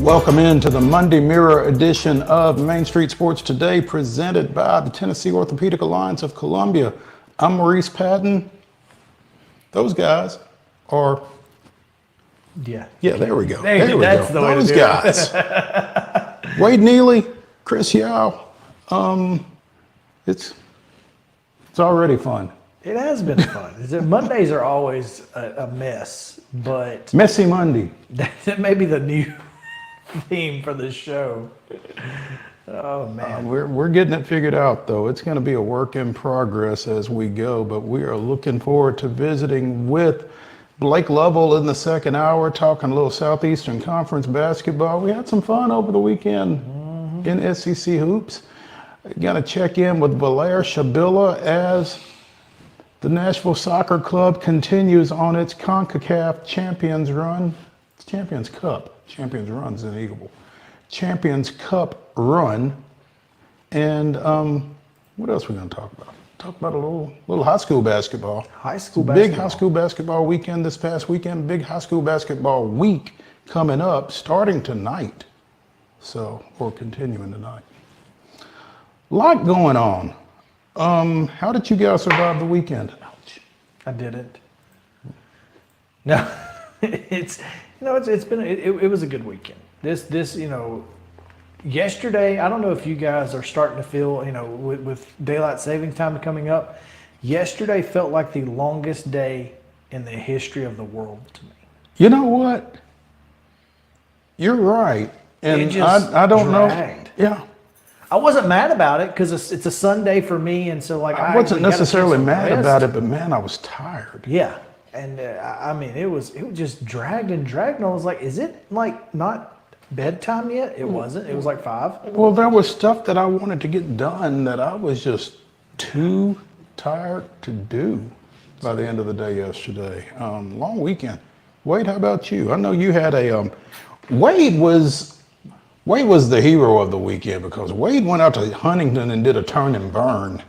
Welcome into the Monday Mirror edition of Main Street Sports Today, presented by the Tennessee Orthopedic Alliance of Columbia. I'm Maurice Patton. Those guys are, yeah, there we go. There we go. Those guys. Wade Neely, Chris Yao. It's already fun. It has been fun. Mondays are always a mess, but Messy Monday. That may be the new theme for the show. Oh man, we're getting it figured out though. It's going to be a work in progress as we go, but we are looking forward to visiting with Blake Lovell in the second hour, talking a little Southeastern Conference basketball. We had some fun over the weekend in SEC hoops. Going to check in with VALAIR SHABILLA as the Nashville Soccer Club continues on its CONCACAF Champions run. It's Champions Cup. Champions run's an Eagle. Champions Cup run. And what else are we going to talk about? Talk about a little high school basketball. Big high school basketball weekend this past weekend. Big high school basketball week coming up, starting tonight. Or continuing tonight. A lot going on. How did you guys survive the weekend? I didn't. No, it was a good weekend. This yesterday, I don't know if you guys are starting to feel, with daylight savings time coming up, yesterday felt like the longest day in the history of the world to me. You know what? You're right. And I don't dragged. know. Yeah. I wasn't mad about it because it's a Sunday for me, and so I wasn't necessarily mad about it, but man, I was tired. Yeah, and it was just dragged and dragged, and I was like, is it like not bedtime yet? It wasn't. It was like 5. Well, there was stuff that I wanted to get done that I was just too tired to do by the end of the day yesterday. Long weekend. Wade, how about you? I know you had a Wade was the hero of the weekend because Wade went out to Huntington and did a turn and burn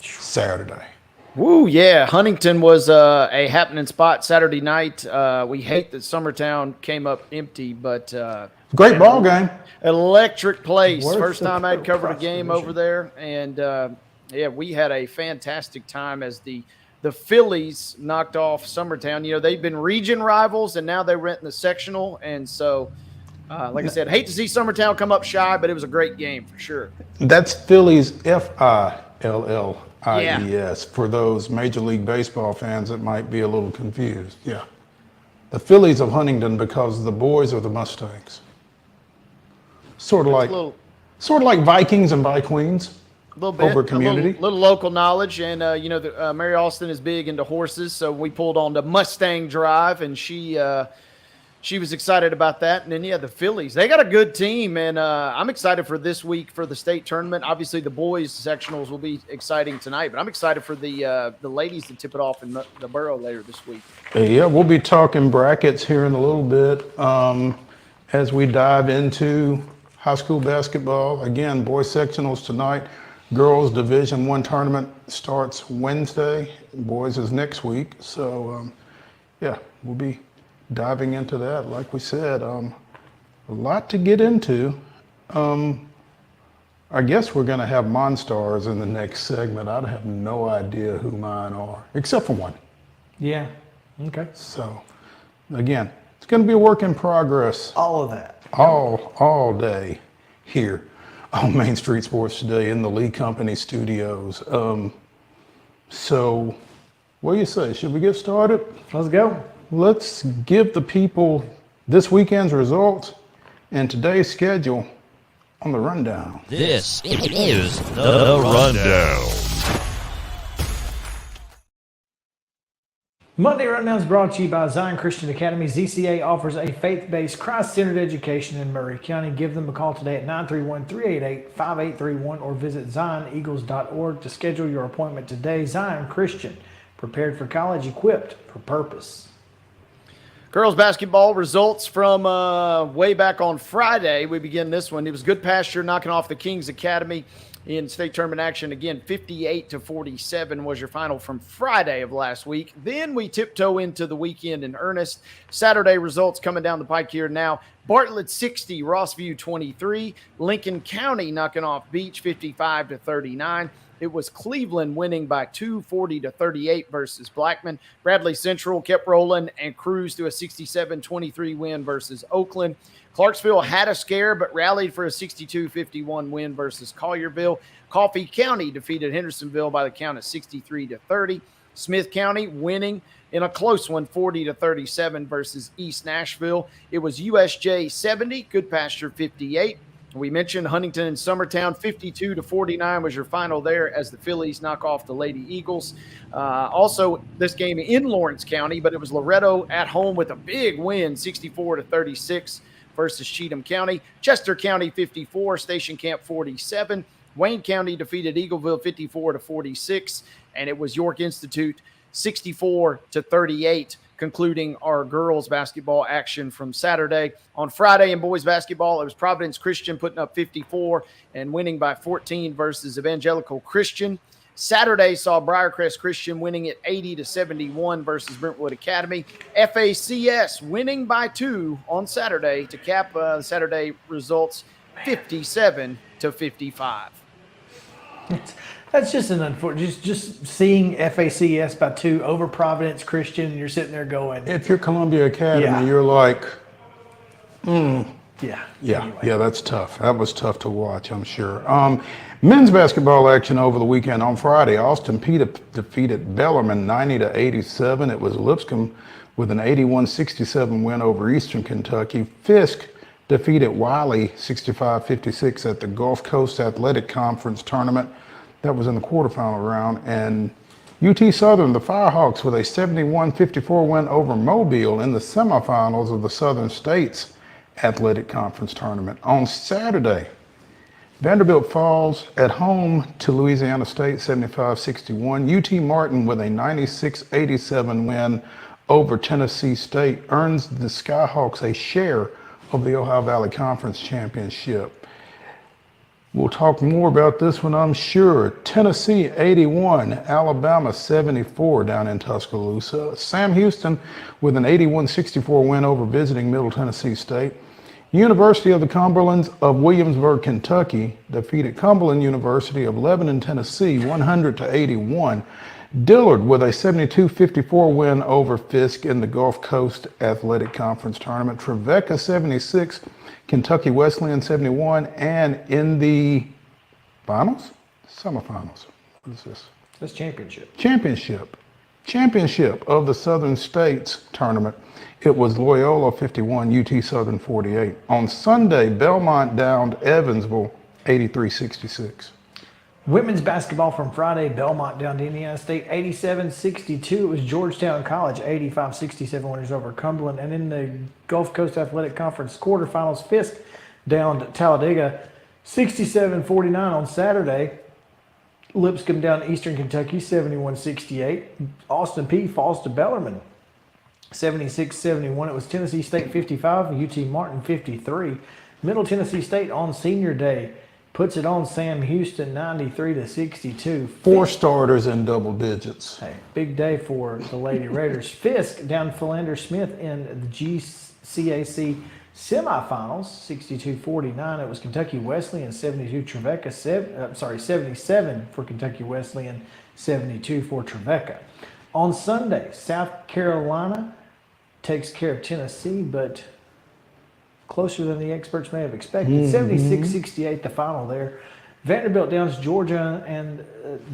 Saturday. Woo, yeah. Huntington was a happening spot Saturday night. We hate that Summertown came up empty, but great ball game. Electric place. First time I'd covered a game over there. And we had a fantastic time as the Phillies knocked off Summertown. They've been region rivals, and now they went in the sectional. And so, like I said, hate to see Summertown come up shy, but it was a great game for sure. That's Phillies, Phillies, for those Major League Baseball fans that might be a little confused. Yeah. The Phillies of Huntington because the boys are the Mustangs. Sort of like Vikings and Vikings. A little bit. Over community. A little local knowledge. And, Mary Austin is big into horses, so we pulled on the Mustang Drive, and she was excited about that. And then, the Phillies. They got a good team, and I'm excited for this week for the state tournament. Obviously, the boys' sectionals will be exciting tonight, but I'm excited for the ladies to tip it off in the borough later this week. Yeah, we'll be talking brackets here in a little bit as we dive into high school basketball. Again, boys' sectionals tonight. Girls' Division I tournament starts Wednesday. Boys is next week. So, we'll be diving into that. Like we said, a lot to get into. I guess we're going to have MON-STARS in the next segment. I have no idea who mine are, except for one. Yeah. Okay. So, again, it's going to be a work in progress. All of that. All day here on Main Street Sports Today in the Lee Company studios. So, what do you say? Should we get started? Let's go. Let's give the people this weekend's results and today's schedule on the rundown. This is the rundown. Monday Rundown is brought to you by Zion Christian Academy. ZCA offers a faith-based, Christ-centered education in Murray County. Give them a call today at 931-388-5831 or visit zioneagles.org to schedule your appointment today. Zion Christian, prepared for college, equipped for purpose. Girls basketball results from way back on Friday. We begin this one. It was Good Pasture knocking off the Kings Academy in state tournament action. Again, 58-47 was your final from Friday of last week. Then we tiptoe into the weekend in earnest. Saturday results coming down the pike here now. Bartlett 60, Rossview 23. Lincoln County knocking off Beach 55-39. It was Cleveland winning by 2, 40-38 versus Blackman. Bradley Central kept rolling and cruised to a 67-23 win versus Oakland. Clarksville had a scare but rallied for a 62-51 win versus Collierville. Coffee County defeated Hendersonville by the count of 63-30. Smith County winning in a close one, 40-37 versus East Nashville. It was USJ 70, Good Pasture 58. We mentioned Huntington and Summertown, 52-49 was your final there as the Phillies knock off the Lady Eagles. Also, this game in Lawrence County, but it was Loretto at home with a big win, 64-36 versus Cheatham County. Chester County, 54, Station Camp 47. Wayne County defeated Eagleville 54-46, and it was York Institute 64-38. Concluding our girls basketball action from Saturday. On Friday in boys basketball, it was Providence Christian putting up 54 and winning by 14 versus Evangelical Christian. Saturday saw Briarcrest Christian winning at 80-71 versus Brentwood Academy. FACS winning by 2 on Saturday to cap Saturday results 57-55. That's just an unfortunate. Just seeing FACS by 2 over Providence Christian, and you're sitting there going, If you're Columbia Academy, Yeah. you're like, yeah, yeah, that's tough. That was tough to watch, I'm sure. Men's basketball action over the weekend on Friday. Austin Peay defeated Bellarmine 90-87. It was Lipscomb with an 81-67 win over Eastern Kentucky. Fisk defeated Wiley 65-56 at the Gulf Coast Athletic Conference tournament. That was in the quarterfinal round. And UT Southern, the Firehawks, with a 71-54 win over Mobile in the semifinals of the Southern States Athletic Conference tournament. On Saturday, Vanderbilt falls at home to Louisiana State 75-61. UT Martin with a 96-87 win over Tennessee State earns the Skyhawks a share of the Ohio Valley Conference Championship. We'll talk more about this one, I'm sure. Tennessee 81, Alabama 74 down in Tuscaloosa. Sam Houston with an 81-64 win over visiting Middle Tennessee State. University of the Cumberlands of Williamsburg, Kentucky defeated Cumberland University of Lebanon, Tennessee 100-81. Dillard with a 72-54 win over Fisk in the Gulf Coast Athletic Conference tournament. Trevecca 76, Kentucky Wesleyan 71, and in the finals? Semifinals. What is this? that's championship. Championship of the Southern States tournament. It was Loyola 51, UT Southern 48. On Sunday, Belmont downed Evansville 83-66. Women's basketball from Friday, Belmont down to Indiana State 87-62. It was Georgetown College 85-67 winners over Cumberland. And in the Gulf Coast Athletic Conference quarterfinals, Fisk down to Talladega 67-49 on Saturday. Lipscomb down to Eastern Kentucky 71-68. Austin Peay falls to Bellarmine 76-71. It was Tennessee State 55, UT Martin 53. Middle Tennessee State on senior day puts it on Sam Houston 93-62. 4 starters in double digits. Hey, big day for the Lady Raiders. Fisk down Philander Smith in the GCAC semifinals, 62-49. It was Kentucky Wesleyan 72, Trevecca 77 for Kentucky Wesleyan, 72 for Trevecca. On Sunday, South Carolina takes care of Tennessee, but closer than the experts may have expected. 76-68 the final there. Vanderbilt downs Georgia and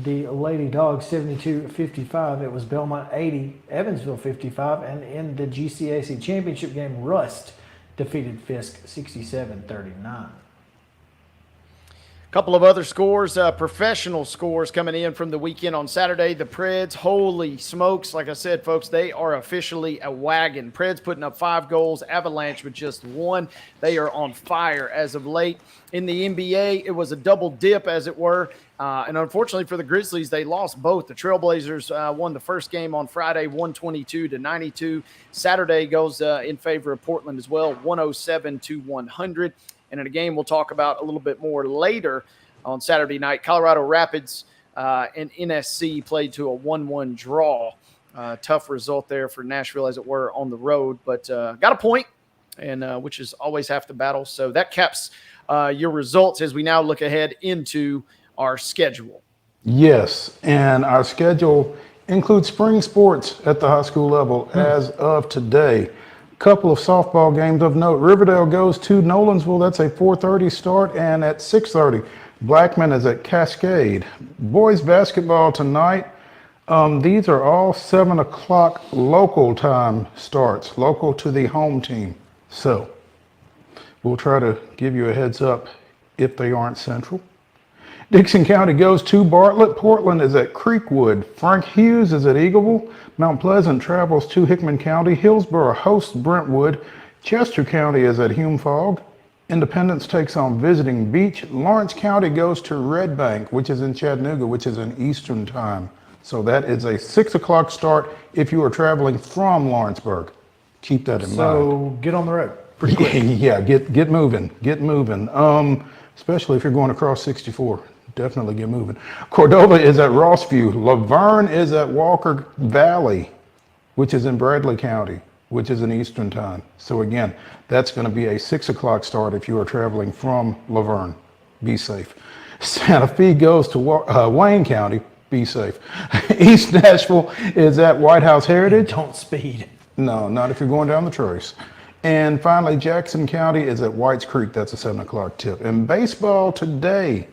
the Lady Dogs 72-55. It was Belmont 80, Evansville 55, and in the GCAC championship game, Rust defeated Fisk 67-39. Couple of other scores, professional scores coming in from the weekend on Saturday. The Preds, holy smokes. Like I said, folks, they are officially a wagon. Preds putting up 5 goals, Avalanche with just 1. They are on fire as of late. In the NBA, it was a double dip, as it were. And unfortunately for the Grizzlies, they lost both. The Trailblazers won the first game on Friday, 122-92. Saturday goes in favor of Portland as well, 107-100. And in a game we'll talk about a little bit more later on Saturday night, Colorado Rapids and NSC played to a 1-1 draw. Tough result there for Nashville, as it were, on the road, but got a point, and which is always half the battle. So that caps your results as we now look ahead into our schedule. Yes, and our schedule includes spring sports at the high school level as of today. Couple of softball games of note. Riverdale goes to Nolensville. That's a 4:30 start, and at 6:30, Blackman is at Cascade. Boys basketball tonight. These are all 7 o'clock local time starts, local to the home team. So we'll try to give you a heads up if they aren't central. Dixon County goes to Bartlett. Portland is at Creekwood. Frank Hughes is at Eagleville. Mount Pleasant travels to Hickman County. Hillsborough hosts Brentwood. Chester County is at Hume-Fogg. Independence takes on Visiting Beach. Lawrence County goes to Red Bank, which is in Chattanooga, which is in Eastern time. So that is a 6 o'clock start if you are traveling from Lawrenceburg. Keep that in mind. So get on the road pretty quick. Yeah, get moving. Especially if you're going across 64. Definitely get moving. Cordova is at Rossview. Laverne is at Walker Valley, which is in Bradley County, which is in Eastern time. So again, that's going to be a 6 o'clock start if you are traveling from Laverne. Be safe. Santa Fe goes to Wayne County. Be safe. East Nashville is at White House Heritage. Don't speed. No, not if you're going down the Trace. And finally, Jackson County is at Whites Creek. That's a 7 o'clock tip. And baseball today,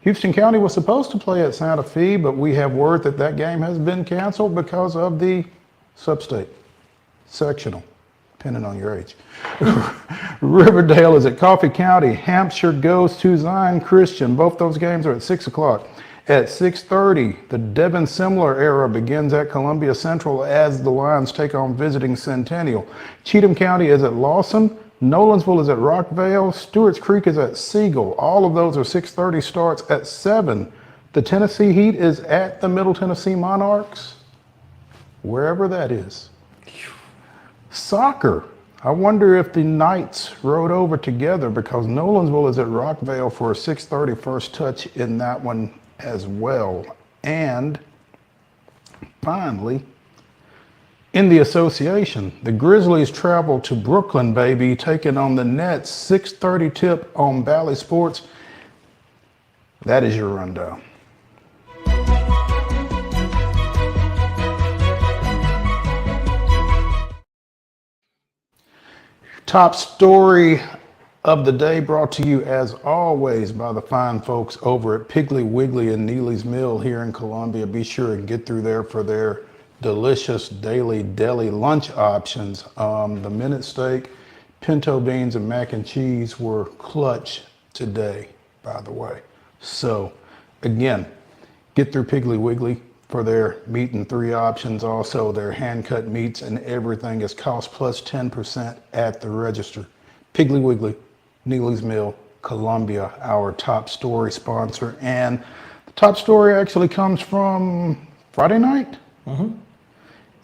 Houston County was supposed to play at Santa Fe, but we have word that that game has been canceled because of the sub-state sectional, depending on your age. Riverdale is at Coffee County. Hampshire goes to Zion Christian. Both those games are at 6 o'clock. At 6:30, the Devin Simler era begins at Columbia Central as the Lions take on Visiting Centennial. Cheatham County is at Lawson. Nolensville is at Rockvale. Stewart's Creek is at Siegel. All of those are 6:30 starts. At 7, the Tennessee Heat is at the Middle Tennessee Monarchs, wherever that is. Soccer. I wonder if the Knights rode over together because Nolensville is at Rockvale for a 6:30 first touch in that one as well. And finally, in the association, the Grizzlies travel to Brooklyn, baby, taking on the Nets. 6:30 tip on Bally Sports. That is your rundown. Top story of the day brought to you as always by the fine folks over at Piggly Wiggly and Neely's Mill here in Columbia. Be sure and get through there for their delicious daily deli lunch options. The minute steak, pinto beans, and mac and cheese were clutch today, by the way. So again, get through Piggly Wiggly for their meat and 3 options. Also, their hand-cut meats and everything is cost plus 10% at the register. Piggly Wiggly, Neely's Mill, Columbia, our top story sponsor. And the top story actually comes from Friday night.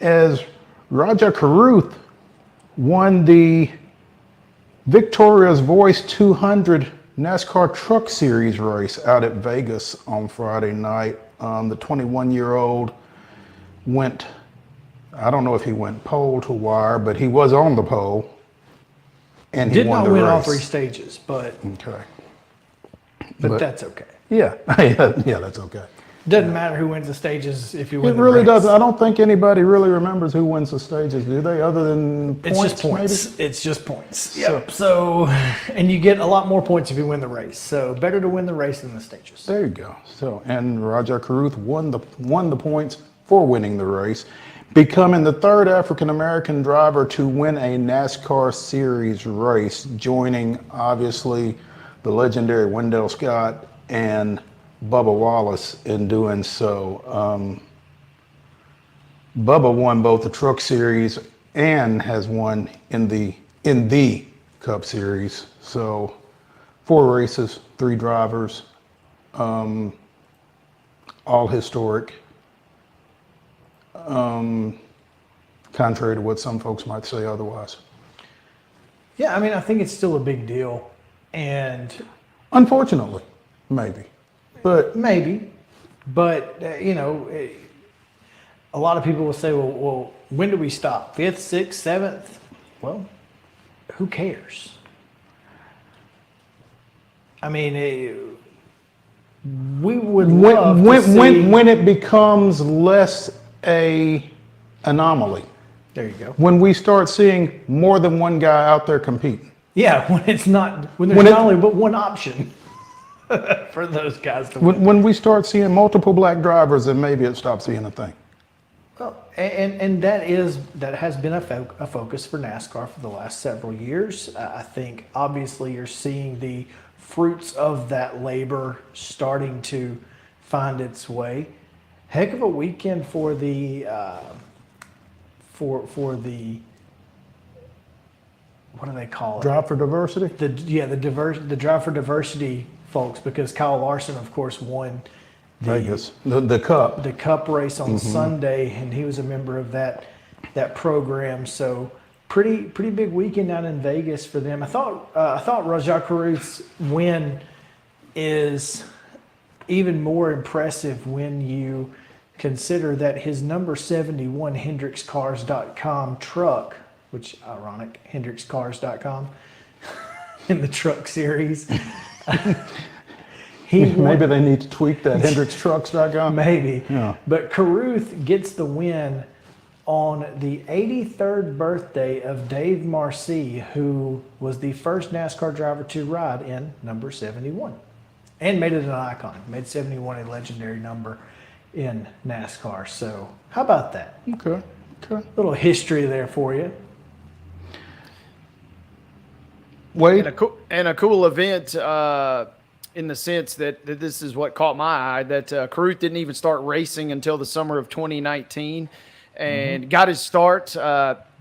As Raja Karuth won the Victoria's Voice 200 NASCAR Truck Series race out at Vegas on Friday night. The 21-year-old went, I don't know if he went pole to wire, but he was on the pole. And he Did won not the win race. all 3 stages, but Okay. but that's okay. Yeah, yeah, that's okay. Doesn't matter who wins the stages if you win It the really race. does. I don't think anybody really remembers who wins the stages, do they? Other than points, It's just points. maybe? It's just points. Yep. So, and you get a lot more points if you win the race. So better to win the race than the stages. There you go. So, and Raja Karuth won the points for winning the race, becoming the 3rd African-American driver to win a NASCAR Series race, joining obviously the legendary Wendell Scott and Bubba Wallace in doing so. Bubba won both the Truck Series and has won in the Cup Series. So 4 races, 3 drivers, all historic. Contrary to what some folks might say otherwise. Yeah, I mean, I think it's still a big deal, and Unfortunately, maybe. But maybe, but a lot of people will say, well, when do we stop? 5th, 6th, 7th? Well, who cares? I mean, we would love to see. when it becomes less a anomaly, There you go. when we start seeing more than one guy out there competing. Yeah, when there's not only but one option for those guys to win. When we start seeing multiple black drivers, then maybe it stops being a thing. Well, and that has been a focus for NASCAR for the last several years. I think obviously you're seeing the fruits of that labor starting to find its way. Heck of a weekend for the for the, what do they call it? Drive for diversity? The Drive for Diversity folks, because Kyle Larson, of course, won Vegas, the Cup. the Cup race on Sunday, and he was a member of that program. So pretty big weekend out in Vegas for them. I thought Rajah Caruth's win is even more impressive when you consider that his number 71 HendricksCars.com truck, which ironic, HendricksCars.com in the Truck Series. Maybe they need to tweak that HendricksTrucks.com. Maybe. Yeah. But Caruth gets the win on the 83rd birthday of Dave Marcy, who was the first NASCAR driver to ride in number 71 and made it an icon. Made 71 a legendary number in NASCAR. So how about that? Okay. Little history there for you. Wait. And a cool event in the sense that this is what caught my eye, that Caruth didn't even start racing until the summer of 2019 and got his start.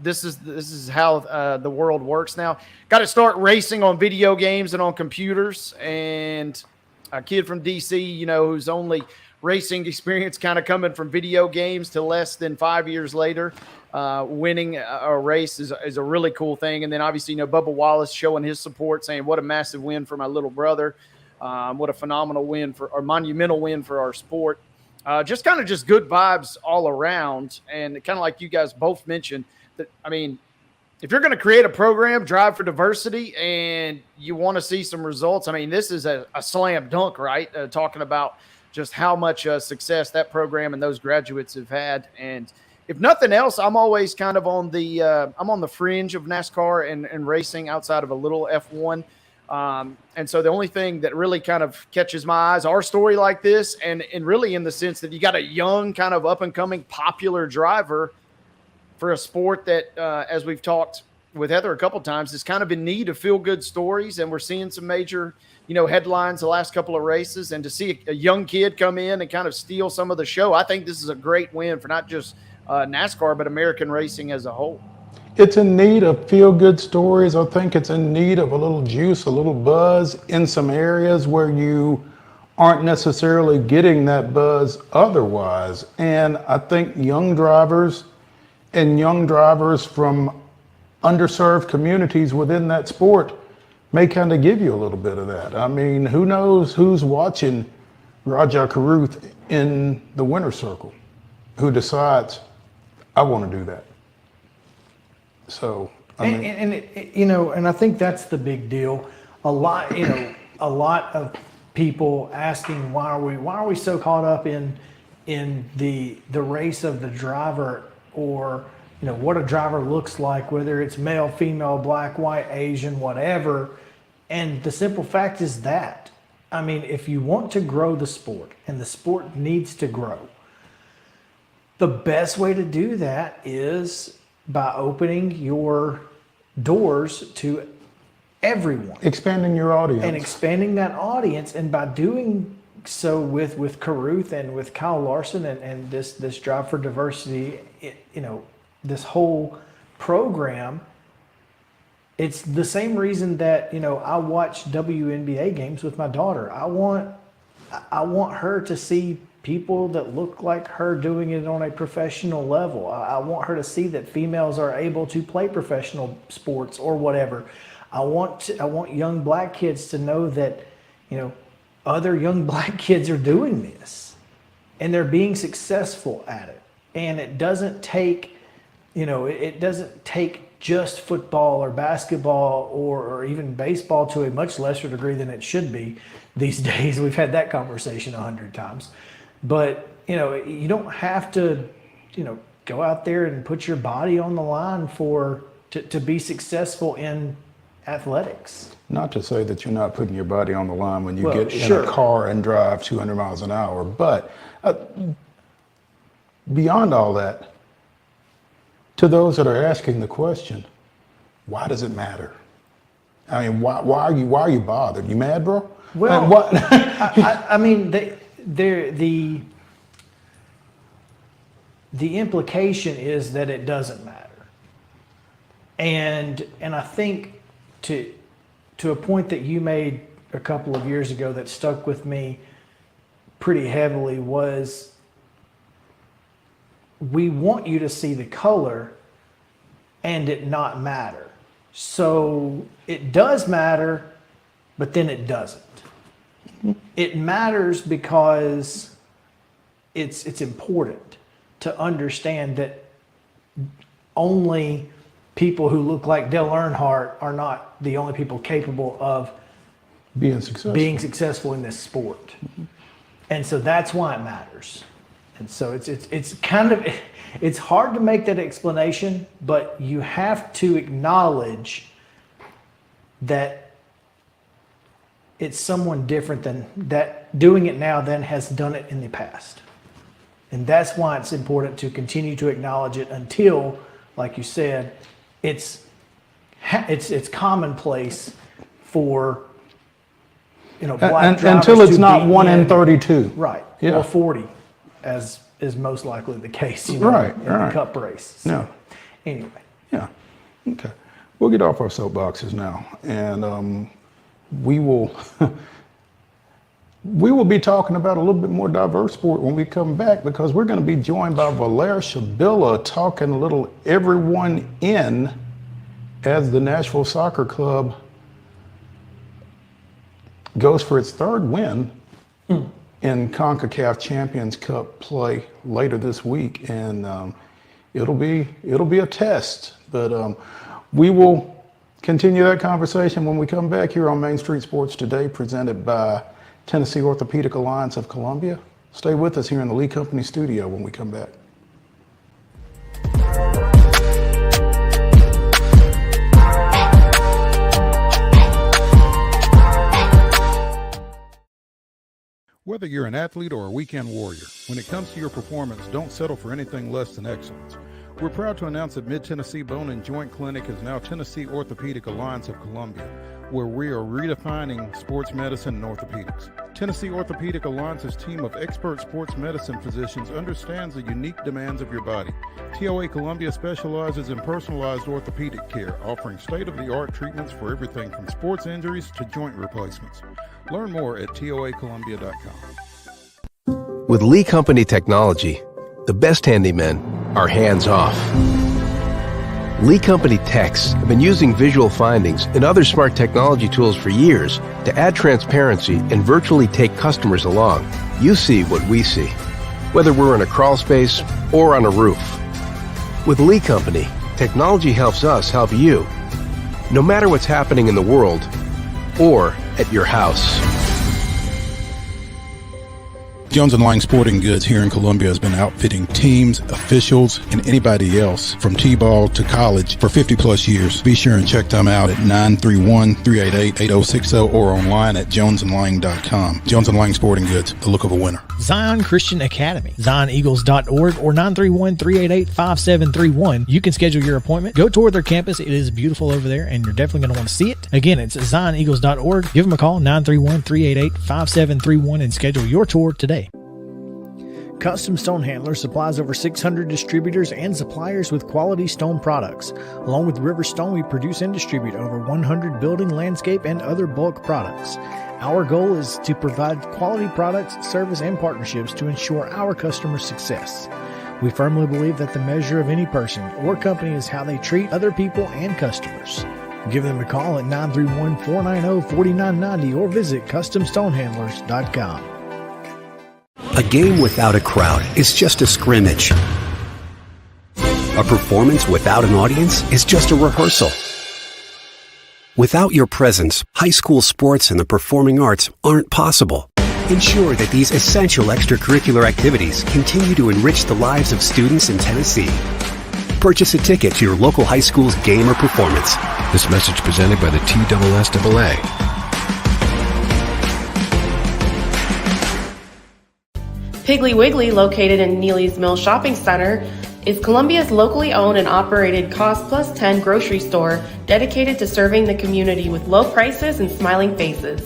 This is how the world works now. Got to start racing on video games and on computers. And a kid from DC, who's only racing experience kind of coming from video games to less than 5 years later, winning a race is a really cool thing. And then obviously, Bubba Wallace showing his support, saying what a massive win for my little brother. What a phenomenal win or monumental win for our sport. Just good vibes all around. And kind of like you guys both mentioned, that, I mean, if you're going to create a program, Drive for Diversity, and you want to see some results, I mean, this is a slam dunk, right? Talking about just how much success that program and those graduates have had. And if nothing else, I'm always kind of on the fringe of NASCAR and racing outside of a little F1. And so the only thing that really kind of catches my eyes, our story like this, and really in the sense that you got a young kind of up and coming popular driver for a sport that, as we've talked with Heather a couple times, is kind of in need of feel good stories. And we're seeing some major, headlines the last couple of races, and to see a young kid come in and kind of steal some of the show. I think this is a great win for not just NASCAR, but American racing as a whole. It's in need of feel-good stories. I think it's in need of a little juice, a little buzz in some areas where you aren't necessarily getting that buzz otherwise. And I think young drivers from underserved communities within that sport may kind of give you a little bit of that. I mean, who knows who's watching Rajah Caruth in the winner's circle who decides, I want to do that. So, and I think that's the big deal. A lot of people asking why are we so caught up in the race of the driver, or what a driver looks like, whether it's male, female, black, white, Asian, whatever. And the simple fact is that, I mean, if you want to grow the sport, and the sport needs to grow, the best way to do that is by opening your doors to everyone. Expanding your audience. And expanding that audience, and by doing so with Caruth and with Kyle Larson and this drive for diversity, this whole program, it's the same reason that I watch WNBA games with my daughter. I want her to see people that look like her doing it on a professional level. I want her to see that females are able to play professional sports or whatever. I want young black kids to know that other young black kids are doing this and they're being successful at it. And it doesn't take just football or basketball or even baseball, to a much lesser degree than it should be these days. We've had that conversation 100 times. But, you don't have to, go out there and put your body on the line to be successful in athletics. Not to say that you're not putting your body on the line when you get sure. in a car and drive 200 miles an hour. But beyond all that, to those that are asking the question, why does it matter? I mean, why are you bothered? You mad, bro? Well, what? I mean, the implication is that it doesn't matter, and I think to a point that you made a couple of years ago that stuck with me pretty heavily was, we want you to see the color and it not matter. So it does matter, but then it doesn't. It matters because it's important to understand that only people who look like Dale Earnhardt are not the only people capable of being successful in this sport. And so that's why it matters. And so it's kind of, it's hard to make that explanation, but you have to acknowledge that it's someone different than that doing it now than has done it in the past. And that's why it's important to continue to acknowledge it until, like you said, it's commonplace for black drivers until it's to not be 1 in 32. Right. Yeah. Or 40, as is most likely the case, Right, in right. the cup race. So, Yeah. Anyway. Yeah. Okay. We'll get off our soapboxes now, and we will be talking about a little bit more diverse sport when we come back, because we're going to be joined by VALAIR SHABILLA, talking a little everyone in as the Nashville Soccer Club goes for its third win in CONCACAF Champions Cup play later this week, and it'll be a test. But we will continue that conversation when we come back here on Main Street Sports Today, presented by Tennessee Orthopedic Alliance of Columbia. Stay with us here in the Lee Company studio when we come back. Whether you're an athlete or a weekend warrior, when it comes to your performance, don't settle for anything less than excellence. We're proud to announce that Mid-Tennessee Bone and Joint Clinic is now Tennessee Orthopedic Alliance of Columbia, where we are redefining sports medicine and orthopedics. Tennessee Orthopedic Alliance's team of expert sports medicine physicians understands the unique demands of your body. TOA Columbia specializes in personalized orthopedic care, offering state-of-the-art treatments for everything from sports injuries to joint replacements. Learn more at toacolumbia.com. With Lee Company technology, the best handymen are hands-off. Lee Company techs have been using visual findings and other smart technology tools for years to add transparency and virtually take customers along. You see what we see, whether we're in a crawl space or on a roof. With Lee Company, technology helps us help you, no matter what's happening in the world or at your house. Jones & Lang Sporting Goods here in Columbia has been outfitting teams, officials, and anybody else from T-ball to college for 50-plus years. Be sure and check them out at 931-388-8060 or online at jonesandlang.com. Jones & Lang Sporting Goods, the look of a winner. Zion Christian Academy, zioneagles.org or 931-388-5731. You can schedule your appointment. Go tour their campus. It is beautiful over there, and you're definitely going to want to see it. Again, it's zioneagles.org. Give them a call, 931-388-5731, and schedule your tour today. Custom Stone Handler supplies over 600 distributors and suppliers with quality stone products. Along with River Stone, we produce and distribute over 100 building, landscape, and other bulk products. Our goal is to provide quality products, service, and partnerships to ensure our customers' success. We firmly believe that the measure of any person or company is how they treat other people and customers. Give them a call at 931-490-4990 or visit CustomStonehandlers.com. A game without a crowd is just a scrimmage. A performance without an audience is just a rehearsal. Without your presence, high school sports and the performing arts aren't possible. Ensure that these essential extracurricular activities continue to enrich the lives of students in Tennessee. Purchase a ticket to your local high school's game or performance. This message presented by the TSSAA. Piggly Wiggly, located in Neely's Mill Shopping Center, is Columbia's locally owned and operated Cost Plus 10 grocery store dedicated to serving the community with low prices and smiling faces.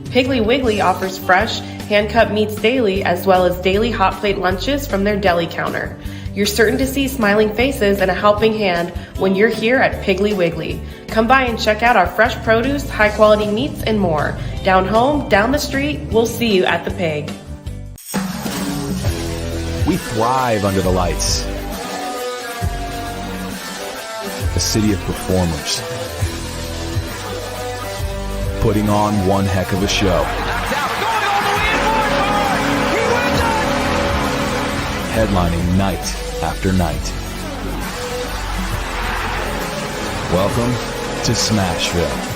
Piggly Wiggly offers fresh, hand-cut meats daily as well as daily hot plate lunches from their deli counter. You're certain to see smiling faces and a helping hand when you're here at Piggly Wiggly. Come by and check out our fresh produce, high-quality meats, and more. Down home, down the street, we'll see you at the Pig. We thrive under the lights. A city of performers. Putting on one heck of a show. Headlining night after night. Welcome to Smashville.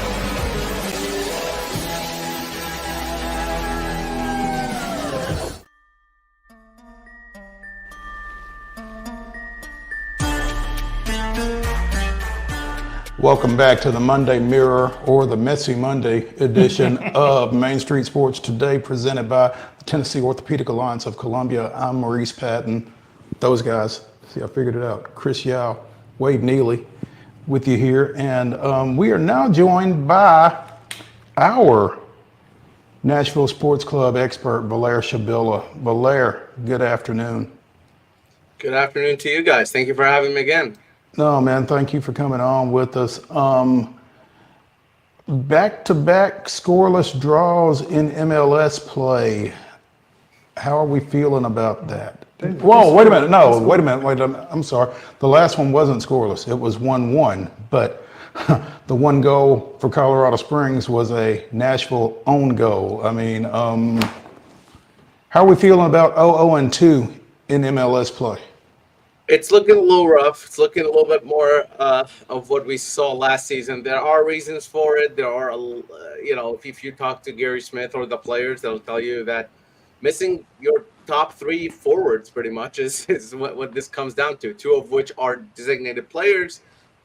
Welcome back to the Monday Mirror, or the Messy Monday edition of Main Street Sports Today, presented by the Tennessee Orthopedic Alliance of Columbia. I'm Maurice Patton. Those guys, see, I figured it out. Chris Yao, Wade Neely with you here. And we are now joined by our Nashville Sports Club expert, VALAIR SHABILLA. VALAIR, good afternoon. Good afternoon to you guys. Thank you for having me again. No, man, thank you for coming on with us. Back-to-back scoreless draws in MLS play. How are we feeling about that? Whoa, wait a minute. No, wait a minute. I'm sorry. The last one wasn't scoreless. It was 1-1. But the one goal for Colorado Springs was a Nashville own goal. I mean, how are we feeling about 0-2 in MLS play? It's looking a little rough. It's looking a little bit more of what we saw last season. There are reasons for it. There are, if you talk to Gary Smith or the players, they'll tell you that missing your top three forwards pretty much is what this comes down to. Two of which are designated players,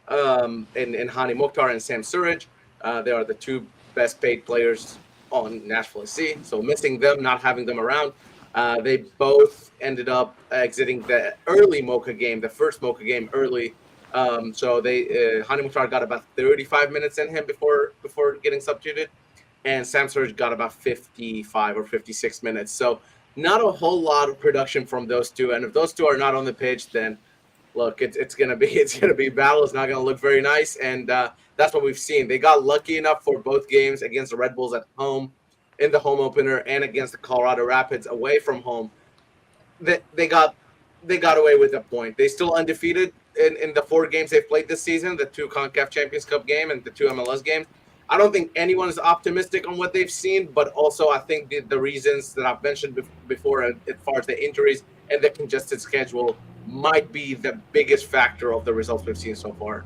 in Hani Mukhtar and Sam Surridge. They are the two best paid players on Nashville SC. So missing them, not having them around. They both ended up exiting the early Mocha game, the first Mocha game early. So Hani Mukhtar got about 35 minutes in him before getting substituted, and Sam Surridge got about 55 or 56 minutes. So not a whole lot of production from those two. And if those two are not on the pitch, then look, it's gonna be battle. It's not gonna look very nice, and that's what we've seen. They got lucky enough for both games against the Red Bulls at home, in the home opener, and against the Colorado Rapids away from home. They got away with a point. They still undefeated in the 4 games they've played this season, the 2 CONCACAF Champions Cup game and the 2 MLS games. I don't think anyone is optimistic on what they've seen, but also I think the reasons that I've mentioned before as far as the injuries and the congested schedule might be the biggest factor of the results we've seen so far.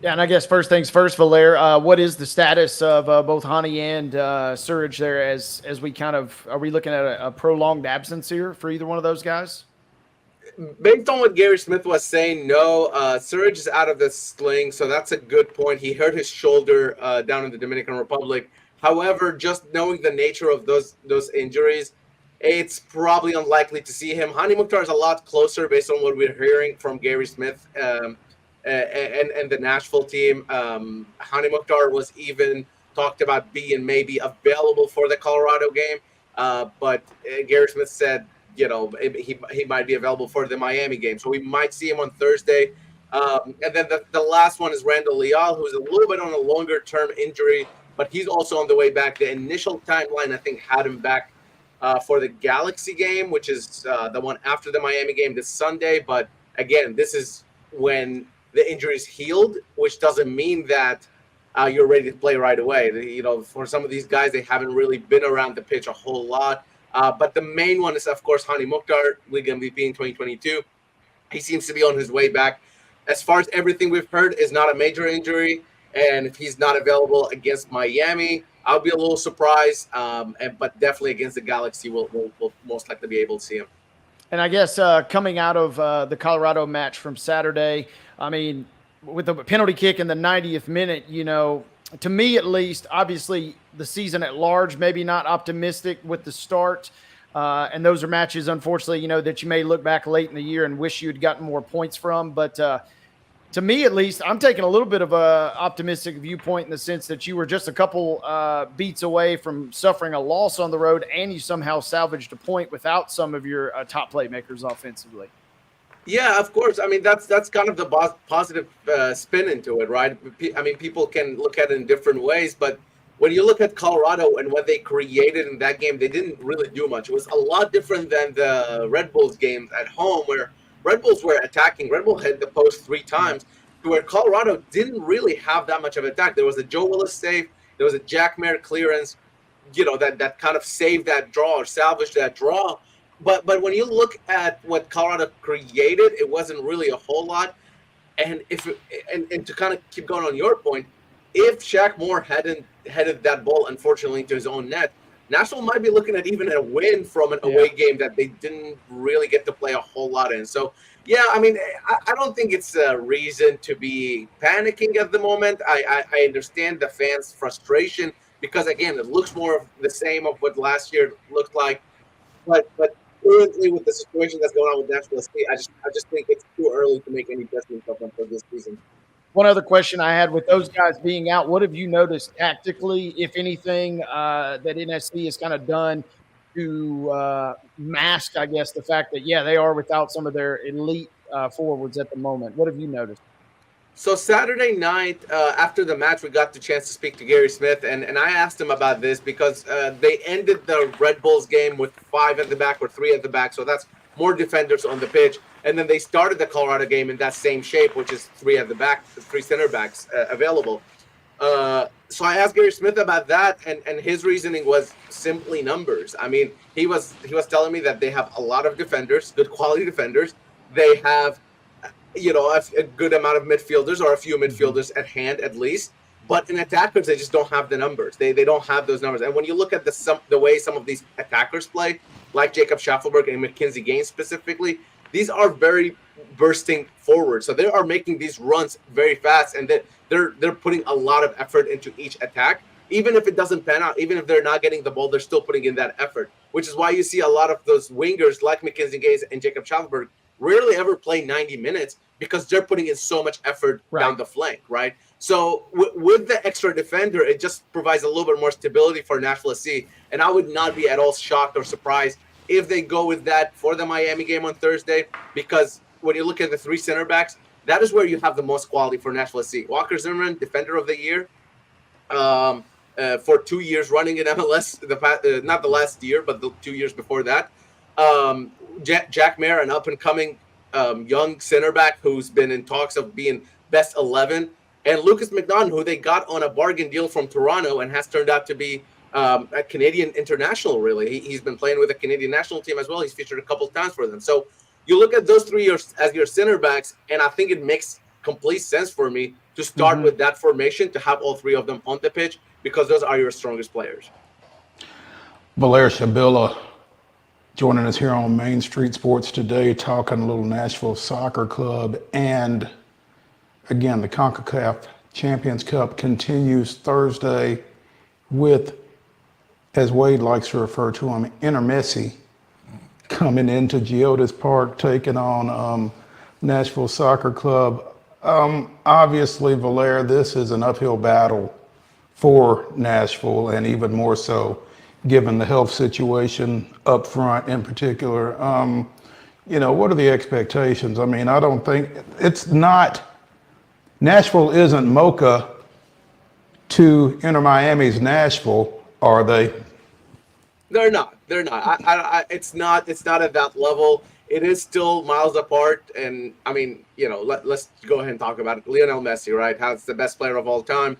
Yeah, and I guess first things first, Valair, what is the status of both Hani and Surge there as we kind of – are we looking at a prolonged absence here for either one of those guys? Based on what Gary Smith was saying, no, Surge is out of the sling, so that's a good point. He hurt his shoulder down in the Dominican Republic. However, just knowing the nature of those injuries, it's probably unlikely to see him. Hani Mukhtar is a lot closer based on what we're hearing from Gary Smith and the Nashville team. Hani Mukhtar was even talked about being maybe available for the Colorado game, but Gary Smith said, he might be available for the Miami game. So we might see him on Thursday. And then the last one is Randall Leal, who's a little bit on a longer-term injury, but he's also on the way back. The initial timeline, I think, had him back for the Galaxy game, which is the one after the Miami game this Sunday. But, again, this is when the injury is healed, which doesn't mean that you're ready to play right away. For some of these guys, they haven't really been around the pitch a whole lot. But the main one is, of course, Hani Mukhtar, League MVP in 2022. He seems to be on his way back. As far as everything we've heard, is not a major injury. And if he's not available against Miami, I'll be a little surprised. But definitely against the Galaxy, we'll most likely be able to see him. And I guess coming out of the Colorado match from Saturday, I mean, with the penalty kick in the 90th minute, to me at least, obviously the season at large, maybe not optimistic with the start. And those are matches, unfortunately, that you may look back late in the year and wish you had gotten more points from. But to me, at least, I'm taking a little bit of a optimistic viewpoint in the sense that you were just a couple beats away from suffering a loss on the road, and you somehow salvaged a point without some of your top playmakers offensively. Yeah, of course. I mean, that's kind of the positive spin into it, right? I mean, people can look at it in different ways, but when you look at Colorado and what they created in that game, they didn't really do much. It was a lot different than the Red Bulls games at home, where Red Bulls were attacking. Red Bull hit the post 3 times, to where Colorado didn't really have that much of an attack. There was a Joe Willis save. There was a Jack Mayer clearance, that kind of saved that draw or salvaged that draw. But when you look at what Colorado created, it wasn't really a whole lot. And and to kind of keep going on your point, if Shaq Moore hadn't headed that ball, unfortunately, into his own net, Nashville might be looking at even a win from an away game that they didn't really get to play a whole lot in. So, yeah, I mean, I don't think it's a reason to be panicking at the moment. I understand the fans' frustration because, again, it looks more of the same of what last year looked like. But currently, with the situation that's going on with Nashville, I just think it's too early to make any judgments of them for this season. One other question I had with those guys being out, what have you noticed tactically, if anything, that NSC has kind of done to mask, I guess, the fact that, they are without some of their elite forwards at the moment? What have you noticed? So Saturday night, after the match, we got the chance to speak to Gary Smith, and I asked him about this because they ended the Red Bulls game with 5 at the back or 3 at the back, so that's more defenders on the pitch. And then they started the Colorado game in that same shape, which is 3 at the back, 3 center backs available. So I asked Gary Smith about that, and his reasoning was simply numbers. I mean, he was telling me that they have a lot of defenders, good quality defenders. They have a good amount of midfielders or a few midfielders at hand at least. But in attackers, they just don't have the numbers. They don't have those numbers. And when you look at the way some of these attackers play, like Jacob Schaffelberg and Mackenzie Gaines specifically, these are very bursting forward. So they are making these runs very fast, and they're putting a lot of effort into each attack. Even if it doesn't pan out, even if they're not getting the ball, they're still putting in that effort, which is why you see a lot of those wingers like Mackenzie Gaines and Jacob Schaffelberg rarely ever play 90 minutes because they're putting in so much effort down the flank, right? So with the extra defender, it just provides a little bit more stability for Nashville SC. And I would not be at all shocked or surprised if they go with that for the Miami game on Thursday, because when you look at the 3 center backs, that is where you have the most quality for Nashville SC. Walker Zimmerman, Defender of the Year, for 2 years running in MLS, not the last year, but the 2 years before that. Jack Mayer, an up-and-coming young center back who's been in talks of being best 11, and Lucas McNaughton, who they got on a bargain deal from Toronto and has turned out to be a Canadian international, really. He's been playing with a Canadian national team as well. He's featured a couple of times for them. So you look at those 3 as your center backs, and I think it makes complete sense for me to start with that formation, to have all three of them on the pitch, because those are your strongest players. VALAIR SHABILLA joining us here on Main Street Sports today, talking a little Nashville Soccer Club. And again, the CONCACAF Champions Cup continues Thursday with, as Wade likes to refer to him, Inter Messi coming into Geodis Park, taking on Nashville Soccer Club. Obviously, VALAIR, this is an uphill battle for Nashville, and even more so given the health situation up front in particular. What are the expectations? I mean, I don't think it's not, Nashville isn't Mocha to Inter Miami's Nashville, are they? They're not. It's not at that level. It is still miles apart. And I mean, let's go ahead and talk about it. Lionel Messi, right? How's the best player of all time.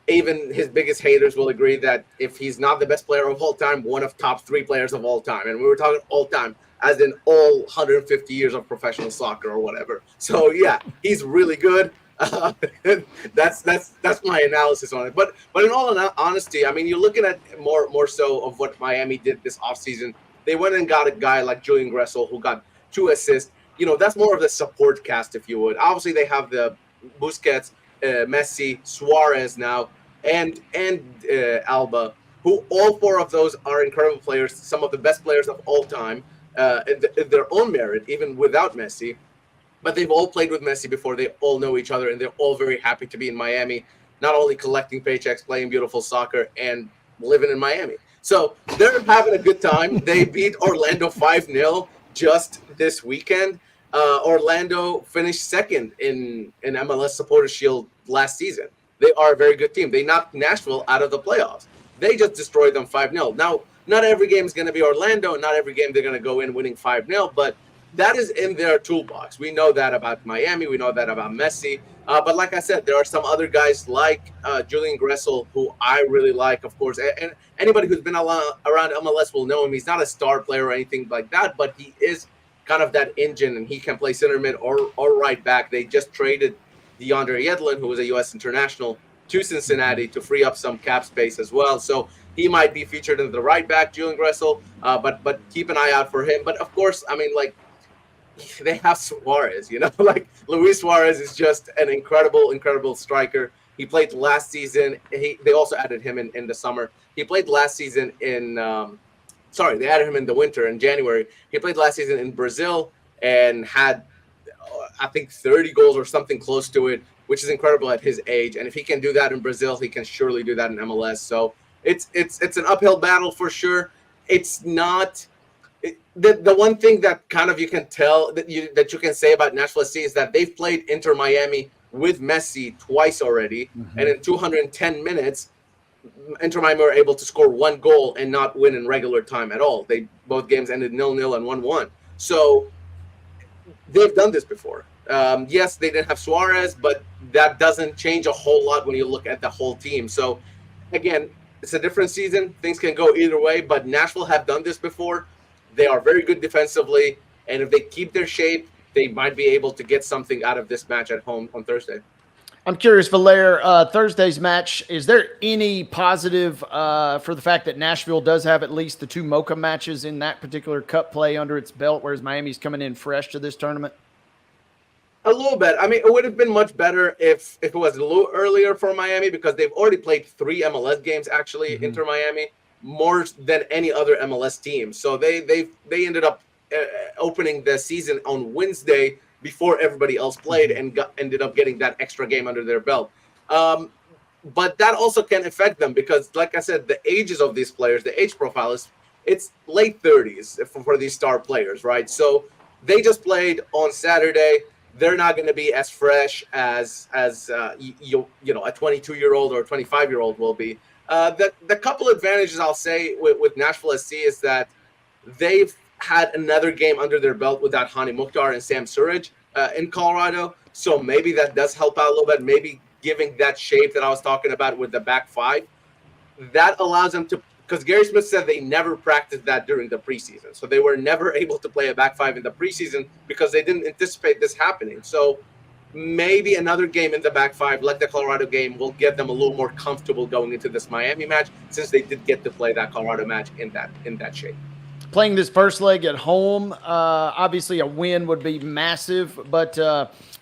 Even his biggest haters will agree that if he's not the best player of all time, one of top 3 players of all time. And we were talking all time, as in all 150 years of professional soccer or whatever. So yeah, he's really good. That's my analysis on it. But in all honesty, I mean, you're looking at more so of what Miami did this offseason. They went and got a guy like Julian Gressel, who got 2 assists. That's more of the support cast, if you would. Obviously, they have the Busquets, Messi, Suarez now, and Alba, who all 4 of those are incredible players, some of the best players of all time, in their own merit, even without Messi. But they've all played with Messi before. They all know each other, and they're all very happy to be in Miami, not only collecting paychecks, playing beautiful soccer, and living in Miami. So they're having a good time. They beat Orlando 5-0 just this weekend. Orlando finished second in MLS Supporters Shield last season. They are a very good team. They knocked Nashville out of the playoffs. They just destroyed them 5-0. Now, not every game is going to be Orlando. Not every game they're going to go in winning 5-0, but that is in their toolbox. We know that about Miami. We know that about Messi. But like I said, there are some other guys like Julian Gressel, who I really like, of course. And anybody who's been around MLS will know him. He's not a star player or anything like that, but he is kind of that engine, and he can play center mid or right back. They just traded DeAndre Yedlin, who was a U.S. international, to Cincinnati to free up some cap space as well. So he might be featured in the right back, Julian Gressel, but keep an eye out for him. But of course, I mean, like, they have Suarez, like Luis Suarez is just an incredible striker. He played last season. They also added him in the summer. He played last season they added him in the winter, in January. He played last season in Brazil and had, I think, 30 goals or something close to it, which is incredible at his age. And if he can do that in Brazil, he can surely do that in MLS. So it's an uphill battle for sure. It's not the one thing that kind of you can tell that you can say about Nashville SC is that they've played Inter Miami with Messi twice already, and in 210 minutes, Inter Miami were able to score 1 goal and not win in regular time at all. Both games ended 0-0 and 1-1. So they've done this before. Yes, they didn't have Suarez, but that doesn't change a whole lot when you look at the whole team. So again, it's a different season. Things can go either way, but Nashville have done this before. They are very good defensively, and if they keep their shape, they might be able to get something out of this match at home on Thursday. I'm curious, VALAIR, Thursday's match, is there any positive for the fact that Nashville does have at least the 2 Mocha matches in that particular cup play under its belt, whereas Miami's coming in fresh to this tournament? A little bit. I mean, it would have been much better if it was a little earlier for Miami, because they've already played 3 MLS games, actually, Inter Miami, more than any other MLS team. So they ended up opening the season on Wednesday before everybody else played, and ended up getting that extra game under their belt. But that also can affect them, because, like I said, the ages of these players, the age profile it's late 30s for these star players, right? So they just played on Saturday. They're not going to be as fresh as a 22-year-old or a 25-year-old will be. The couple advantages I'll say with Nashville SC is that they've had another game under their belt without Hani Mukhtar and Sam Surridge in Colorado. So maybe that does help out a little bit, maybe giving that shape that I was talking about with the back 5. That allows them to, because Gary Smith said they never practiced that during the preseason. So they were never able to play a back 5 in the preseason because they didn't anticipate this happening. So maybe another game in the back five, like the Colorado game, will get them a little more comfortable going into this Miami match, since they did get to play that Colorado match in that shape. Playing this first leg at home, obviously a win would be massive, but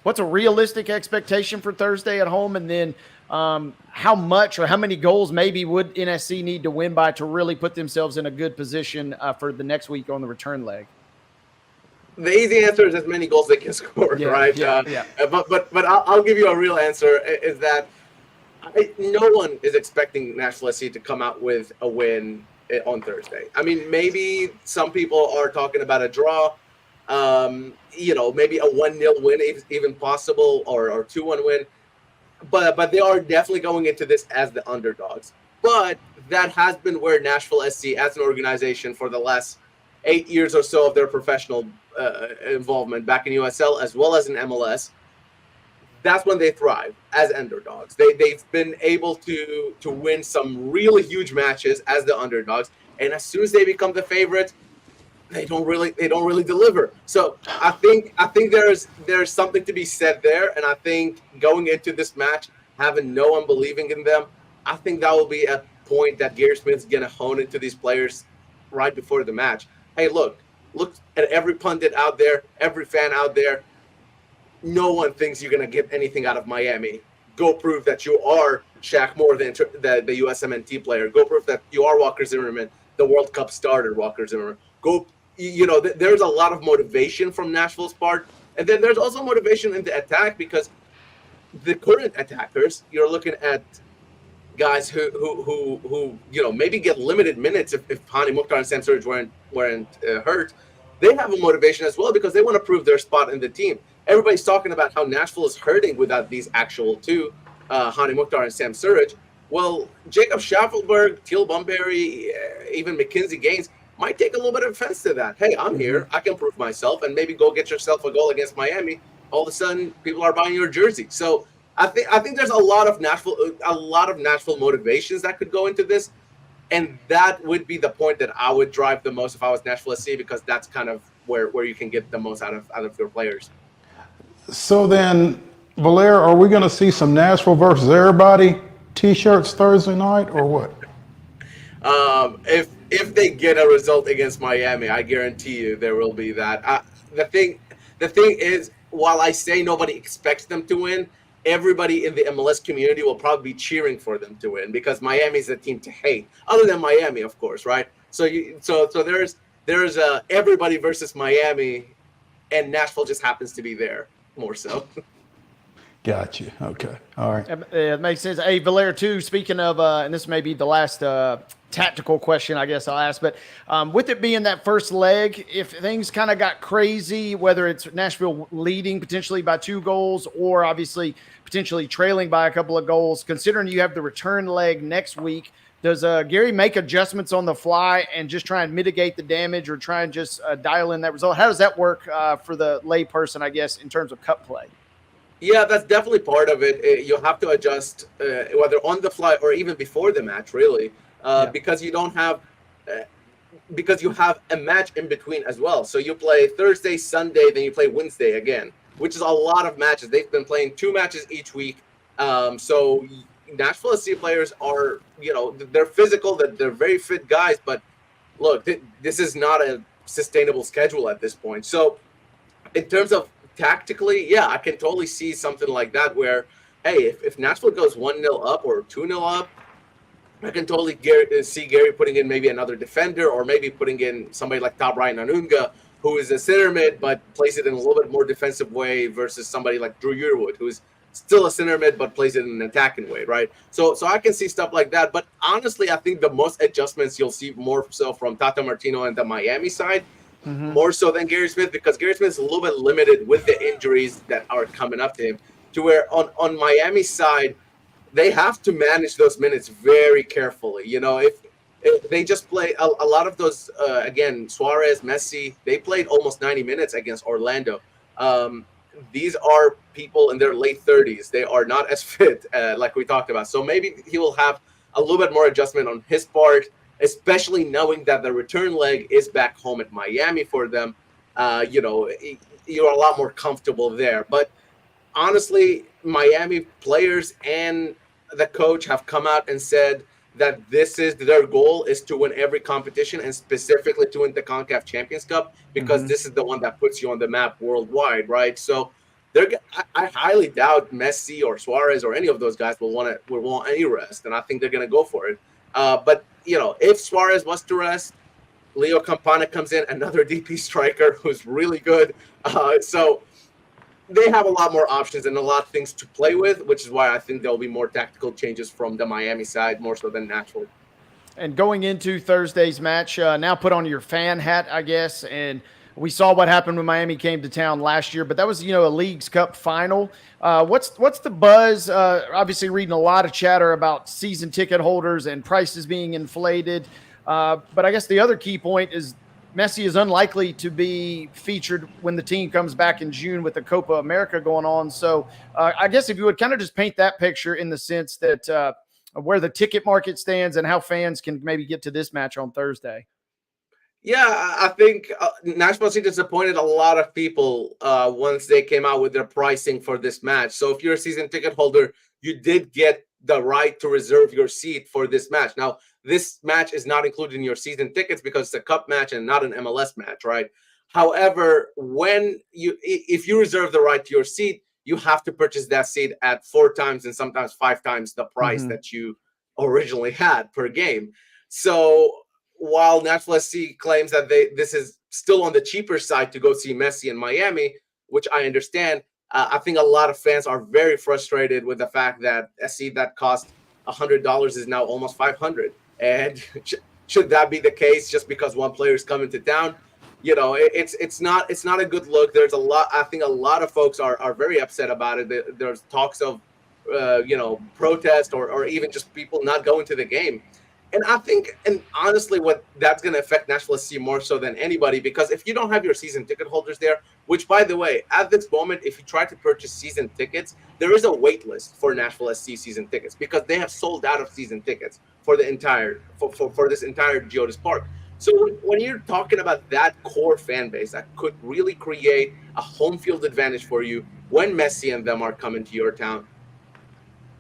what's a realistic expectation for Thursday at home? And then how much or how many goals maybe would NSC need to win by to really put themselves in a good position for the next week on the return leg? The easy answer is as many goals they can score, right? But I'll give you a real answer, is that no one is expecting Nashville SC to come out with a win on Thursday. I mean, maybe some people are talking about a draw, maybe a 1-0 win, even possible, or 2-1 win. But they are definitely going into this as the underdogs. But that has been where Nashville SC, as an organization, for the last 8 years or so of their professional involvement back in USL as well as in MLS, that's when they thrive as underdogs. They've been able to win some really huge matches as the underdogs, and as soon as they become the favorites, they don't really deliver. So I think there's something to be said there, and I think going into this match, having no one believing in them, I think that will be a point that Gary Smith's gonna hone into these players right before the match. Hey, look at every pundit out there, every fan out there. No one thinks you're going to get anything out of Miami. Go prove that you are Shaq Moore, the USMNT player. Go prove that you are Walker Zimmerman, the World Cup starter Walker Zimmerman. There's a lot of motivation from Nashville's part. And then there's also motivation in the attack, because the current attackers, you're looking at guys who maybe get limited minutes if Hani Mukhtar and Sam Surridge weren't hurt. They have a motivation as well, because they want to prove their spot in the team. Everybody's talking about how Nashville is hurting without these actual two, Hani Mukhtar and Sam Surridge. Well, Jacob Schaffelberg, Teal Bunbury, even Mackenzie Gaines might take a little bit of offense to that. Hey, I'm here. I can prove myself, and maybe go get yourself a goal against Miami. All of a sudden, people are buying your jersey. So I think there's a lot of Nashville motivations that could go into this, and that would be the point that I would drive the most if I was Nashville SC, because that's kind of where you can get the most out of your players. So then, Valair, are we going to see some Nashville versus everybody T-shirts Thursday night, or what? If they get a result against Miami, I guarantee you there will be that. The thing is, while I say nobody expects them to win, everybody in the MLS community will probably be cheering for them to win, because Miami is the team to hate, other than Miami, of course, right? So there's everybody versus Miami, and Nashville just happens to be there more so. Gotcha. Okay. All right. It makes sense. Hey, Valair, too, speaking of, and this may be the last tactical question I guess I'll ask, but with it being that first leg, if things kind of got crazy, whether it's Nashville leading potentially by 2 goals or obviously potentially trailing by a couple of goals, considering you have the return leg next week, does Gary make adjustments on the fly and just try and mitigate the damage, or try and just dial in that result? How does that work for the lay person, I guess, in terms of cup play? Yeah, that's definitely part of it. You'll have to adjust, whether on the fly or even before the match, really, because you don't have, because you have a match in between as well. So you play Thursday, Sunday, then you play Wednesday again, which is a lot of matches. They've been playing 2 matches each week. So Nashville SC players are, they're physical, they're very fit guys, but look, this is not a sustainable schedule at this point. So in terms of tactically, yeah, I can totally see something like that where, hey, if Nashville goes 1-0 up or 2-0 up, I can totally see Gary putting in maybe another defender, or maybe putting in somebody like Top Ryan Anunga, who is a center mid but plays it in a little bit more defensive way, versus somebody like Drew Yearwood, who is still a center mid but plays it in an attacking way, right? So I can see stuff like that. But honestly, I think the most adjustments you'll see more so from Tata Martino and the Miami side, more so than Gary Smith, because Gary Smith is a little bit limited with the injuries that are coming up to him, to where on Miami's side, they have to manage those minutes very carefully. If they just play a lot of those, again, Suarez, Messi, they played almost 90 minutes against Orlando. These are people in their late 30s. They are not as fit, like we talked about. So maybe he will have a little bit more adjustment on his part, especially knowing that the return leg is back home at Miami for them. You're a lot more comfortable there. But honestly, Miami players and the coach have come out and said that this is their goal is to win every competition and specifically to win the CONCACAF Champions Cup because this is the one that puts you on the map worldwide, right? So I highly doubt Messi or Suarez or any of those guys will want any rest, and I think they're going to go for it. But if Suarez was to rest, Leo Campana comes in, another DP striker who's really good. So they have a lot more options and a lot of things to play with, which is why I think there'll be more tactical changes from the Miami side, more so than Nashville. And going into Thursday's match, now put on your fan hat, I guess. And we saw what happened when Miami came to town last year, but that was, a Leagues Cup final. What's the buzz? Obviously reading a lot of chatter about season ticket holders and prices being inflated. But I guess the other key point is Messi is unlikely to be featured when the team comes back in June with the Copa America going on. So I guess if you would kind of just paint that picture in the sense that where the ticket market stands and how fans can maybe get to this match on Thursday. Yeah, I think Nashville City disappointed a lot of people once they came out with their pricing for this match. So if you're a season ticket holder, you did get the right to reserve your seat for this match. Now, this match is not included in your season tickets because it's a cup match and not an MLS match, right? However, if you reserve the right to your seat, you have to purchase that seat at 4 times and sometimes 5 times the price that you originally had per game. So while Nashville SC claims that this is still on the cheaper side to go see Messi in Miami, which I understand, I think a lot of fans are very frustrated with the fact that a seat that cost $100 is now almost $500. And should that be the case just because one player is coming to town? It's not a good look. There's a lot. I think a lot of folks are very upset about it. There's talks of protest or even just people not going to the game. And I think, and honestly, what that's going to affect Nashville SC more so than anybody, because if you don't have your season ticket holders there, which, by the way, at this moment, if you try to purchase season tickets, there is a wait list for Nashville SC season tickets because they have sold out of season tickets for the entire for this entire Geodis Park. So when you're talking about that core fan base that could really create a home field advantage for you when Messi and them are coming to your town,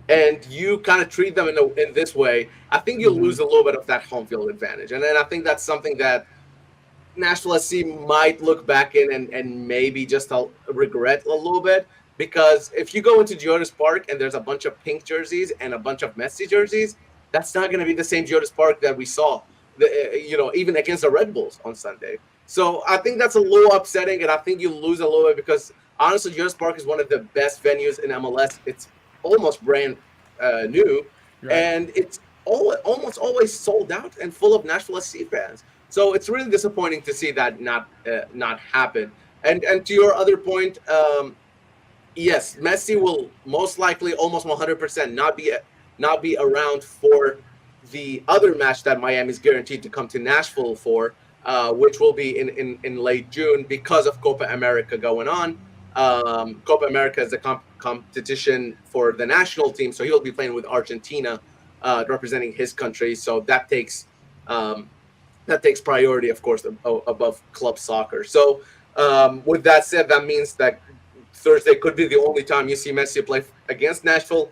and you kind of treat them in this way, I think you'll lose a little bit of that home field advantage. And then I think that's something that Nashville SC might look back in and maybe just regret a little bit. Because if you go into Geodis Park and there's a bunch of pink jerseys and a bunch of Messi jerseys, that's not going to be the same Geodis Park that we saw, even against the Red Bulls on Sunday. So I think that's a little upsetting, and I think you lose a little bit because, honestly, Geodis Park is one of the best venues in MLS. It's almost brand new, right. And it's almost always sold out and full of Nashville SC fans. So it's really disappointing to see that not happen. And to your other point, yes, Messi will most likely almost 100% not be around for the other match that Miami is guaranteed to come to Nashville for, which will be in late June because of Copa America going on. Copa America is a competition for the national team, so he'll be playing with Argentina, representing his country. So that takes priority, of course, above club soccer. So with that said, that means that Thursday could be the only time you see Messi play against Nashville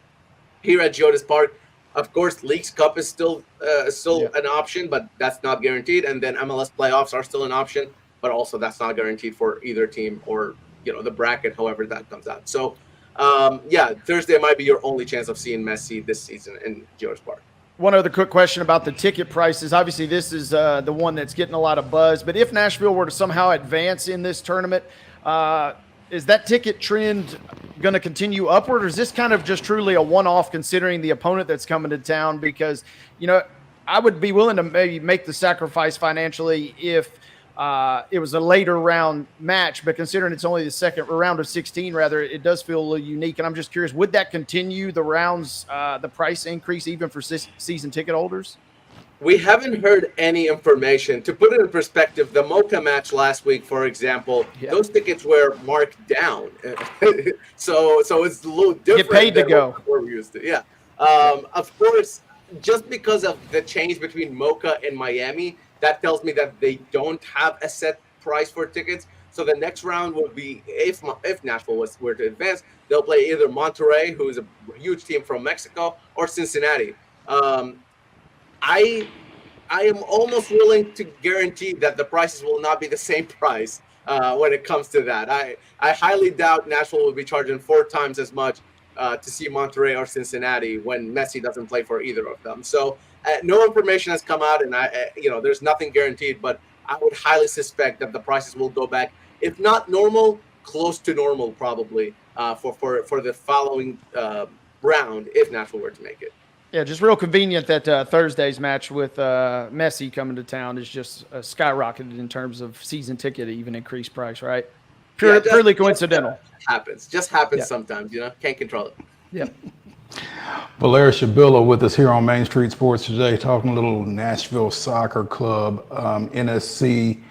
here at Geodis Park. Of course, Leagues Cup is still an option, but that's not guaranteed. And then MLS playoffs are still an option, but also that's not guaranteed for either team or the bracket, however that comes out. So, Thursday might be your only chance of seeing Messi this season in George Park. One other quick question about the ticket prices. Obviously, this is the one that's getting a lot of buzz. But if Nashville were to somehow advance in this tournament, is that ticket trend going to continue upward, or is this kind of just truly a one-off considering the opponent that's coming to town? Because, I would be willing to maybe make the sacrifice financially if it was a later round match, but considering it's only the second round of 16, rather, it does feel a little unique. And I'm just curious, would that continue the rounds, the price increase even for season ticket holders? We haven't heard any information. To put it in perspective, the Mocha match last week, for example, those tickets were marked down. so it's a little different. Get paid to go. What we're used to. Yeah. Of course, just because of the change between Mocha and Miami, that tells me that they don't have a set price for tickets. So the next round will be, if Nashville were to advance, they'll play either Monterrey, who is a huge team from Mexico, or Cincinnati. I am almost willing to guarantee that the prices will not be the same price when it comes to that. I highly doubt Nashville will be charging 4 times as much to see Monterrey or Cincinnati when Messi doesn't play for either of them. So no information has come out, and there's nothing guaranteed, but I would highly suspect that the prices will go back, if not normal, close to normal probably for the following round if Nashville were to make it. Yeah, just real convenient that Thursday's match with Messi coming to town is just skyrocketed in terms of season ticket, even increased price, right? Purely coincidental. Just happens sometimes, can't control it. Yeah. VALAIR SHABILLA with us here on Main Street Sports today, talking a little Nashville Soccer Club, NSC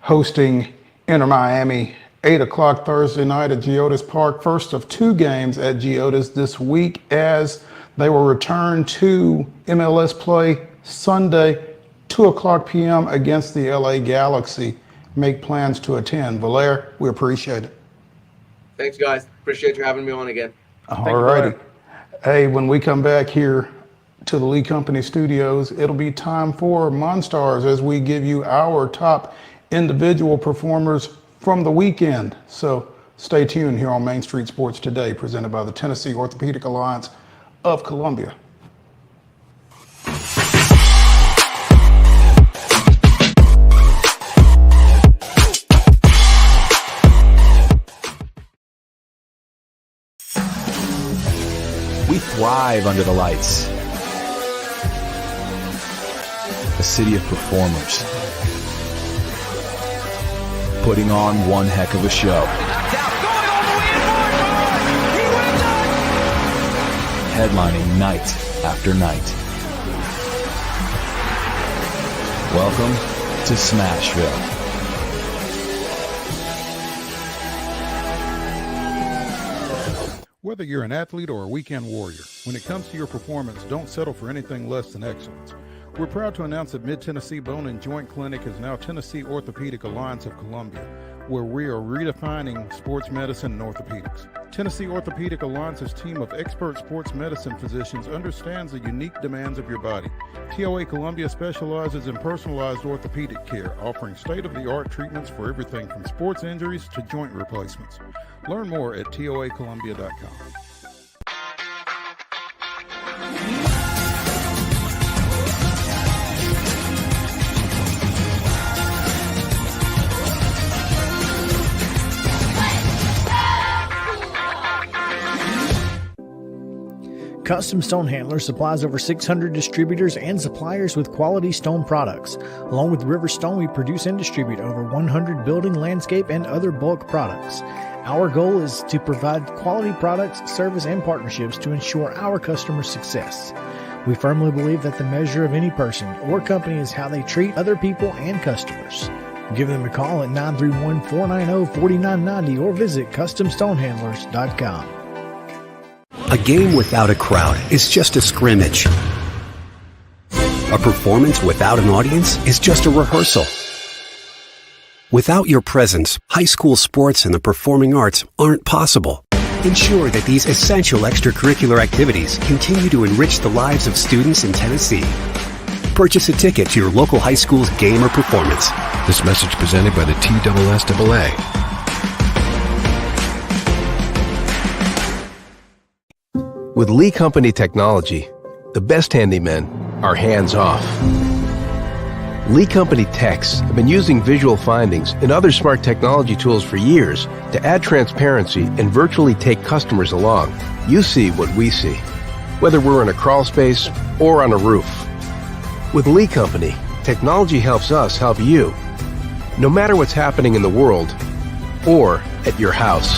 hosting Inter Miami, 8 o'clock Thursday night at Geodis Park. First of 2 games at Geodis this week as they will return to MLS play Sunday, 2 o'clock p.m. against the LA Galaxy. Make plans to attend. VALAIR, we appreciate it. Thanks, guys. Appreciate you having me on again. All righty. Hey, when we come back here to the Lee Company studios, it'll be time for MON-STARS as we give you our top individual performers from the weekend. So stay tuned here on Main Street Sports today, presented by the Tennessee Orthopedic Alliance of Columbia. We thrive under the lights. A city of performers. Putting on one heck of a show. Headlining night after night. Welcome to Smashville. Whether you're an athlete or a weekend warrior, when it comes to your performance, don't settle for anything less than excellence. We're proud to announce that Mid-Tennessee Bone and Joint Clinic is now Tennessee Orthopedic Alliance of Columbia, where we are redefining sports medicine and orthopedics. Tennessee Orthopedic Alliance's team of expert sports medicine physicians understands the unique demands of your body. TOA Columbia specializes in personalized orthopedic care, offering state-of-the-art treatments for everything from sports injuries to joint replacements. Learn more at toacolumbia.com. Custom Stone Handler supplies over 600 distributors and suppliers with quality stone products. Along with River Stone, we produce and distribute over 100 building, landscape, and other bulk products. Our goal is to provide quality products, service, and partnerships to ensure our customers' success. We firmly believe that the measure of any person or company is how they treat other people and customers. Give them a call at 931-490-4990 or visit CustomStonehandlers.com. A game without a crowd is just a scrimmage. A performance without an audience is just a rehearsal. Without your presence, high school sports and the performing arts aren't possible. Ensure that these essential extracurricular activities continue to enrich the lives of students in Tennessee. Purchase a ticket to your local high school's game or performance. This message presented by the TSSAA. With Lee Company technology, the best handymen are hands-off. Lee Company techs have been using visual findings and other smart technology tools for years to add transparency and virtually take customers along. You see what we see, whether we're in a crawl space or on a roof. With Lee Company, technology helps us help you, no matter what's happening in the world or at your house.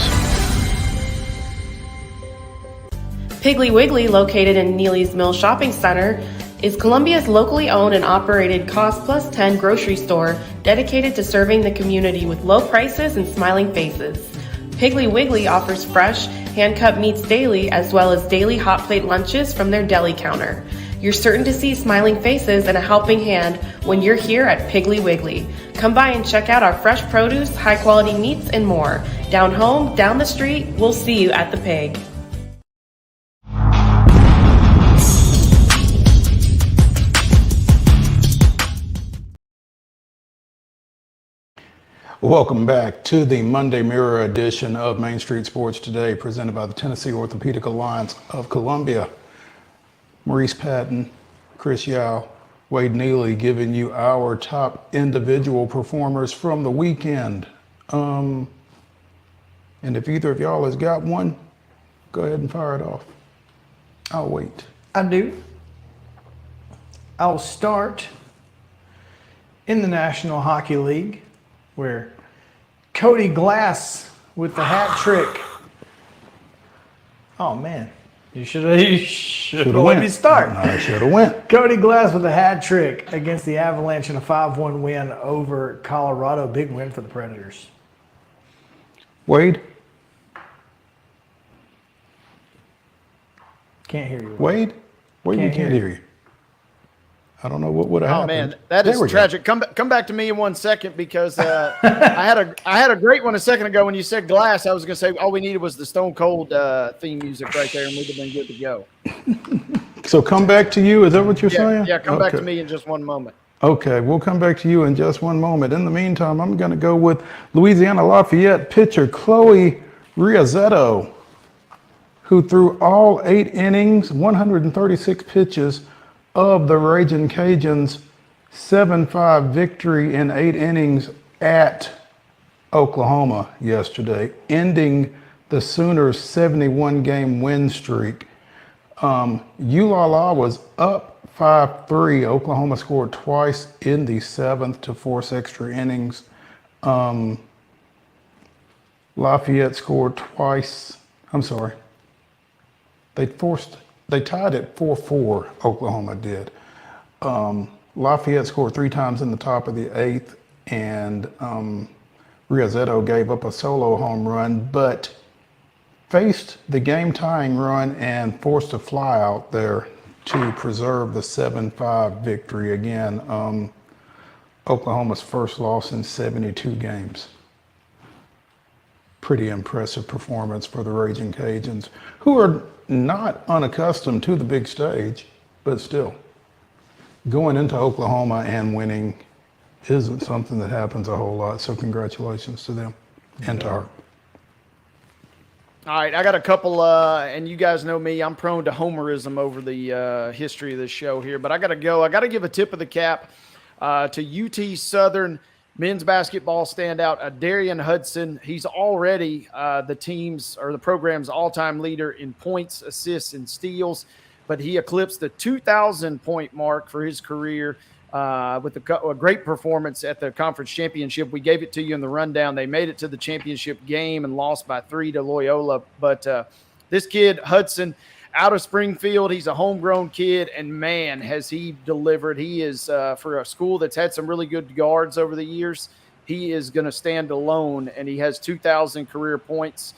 Piggly Wiggly, located in Neely's Mill Shopping Center, is Columbia's locally owned and operated Cost Plus 10 grocery store dedicated to serving the community with low prices and smiling faces. Piggly Wiggly offers fresh, hand-cut meats daily as well as daily hot plate lunches from their deli counter. You're certain to see smiling faces and a helping hand when you're here at Piggly Wiggly. Come by and check out our fresh produce, high-quality meats, and more. Down home, down the street, we'll see you at the Pig. Welcome back to the Monday Mirror edition of Main Street Sports Today, presented by the Tennessee Orthopedic Alliance of Columbia. Maurice Patton, Chris Yao, Wade Neely giving you our top individual performers from the weekend. And if either of y'all has got one, go ahead and fire it off. I'll wait. I do. I'll start in the National Hockey League, where Cody Glass with the hat trick. Oh man, you should have let me start. I should have went. Cody Glass with a hat trick against the Avalanche in a 5-1 win over Colorado. Big win for the Predators. Wade? Can't hear you. Wade? Wade, we can't hear you. I don't know what would have happened. Oh man, that is tragic. Come back to me in 1 second, because I had a great one a second ago when you said Glass. I was going to say all we needed was the Stone Cold theme music right there, and we'd have been good to go. So come back to you. Is that what you're saying? Yeah, come back to me in just one moment. Okay, we'll come back to you in just one moment. In the meantime, I'm going to go with Louisiana Lafayette pitcher Chloe Riazetto, who threw all 8 innings, 136 pitches of the Ragin' Cajuns' 7-5 victory in 8 innings at Oklahoma yesterday, ending the Sooners' 71-game win streak. ULala was up 5-3. Oklahoma scored twice in the 7th to force extra innings. Lafayette scored twice. I'm sorry. They tied at 4-4, Oklahoma did. Lafayette scored 3 times in the top of the 8th, and Riazetto gave up a solo home run, but faced the game-tying run and forced a fly out there to preserve the 7-5 victory again. Oklahoma's first loss in 72 games. Pretty impressive performance for the Ragin' Cajuns, who are not unaccustomed to the big stage, but still, going into Oklahoma and winning isn't something that happens a whole lot. So congratulations to them and to her. All right, I got a couple, and you guys know me, I'm prone to homerism over the history of this show here, but I got to go. I got to give a tip of the cap to UT Southern men's basketball standout, Darian Hudson. He's already the program's all-time leader in points, assists, and steals, but he eclipsed the 2,000-point mark for his career with a great performance at the conference championship. We gave it to you in the rundown. They made it to the championship game and lost by 3 to Loyola. But this kid, Hudson, out of Springfield, he's a homegrown kid, and man, has he delivered. He is, for a school that's had some really good guards over the years, he is going to stand alone, and he has 2,000 career points.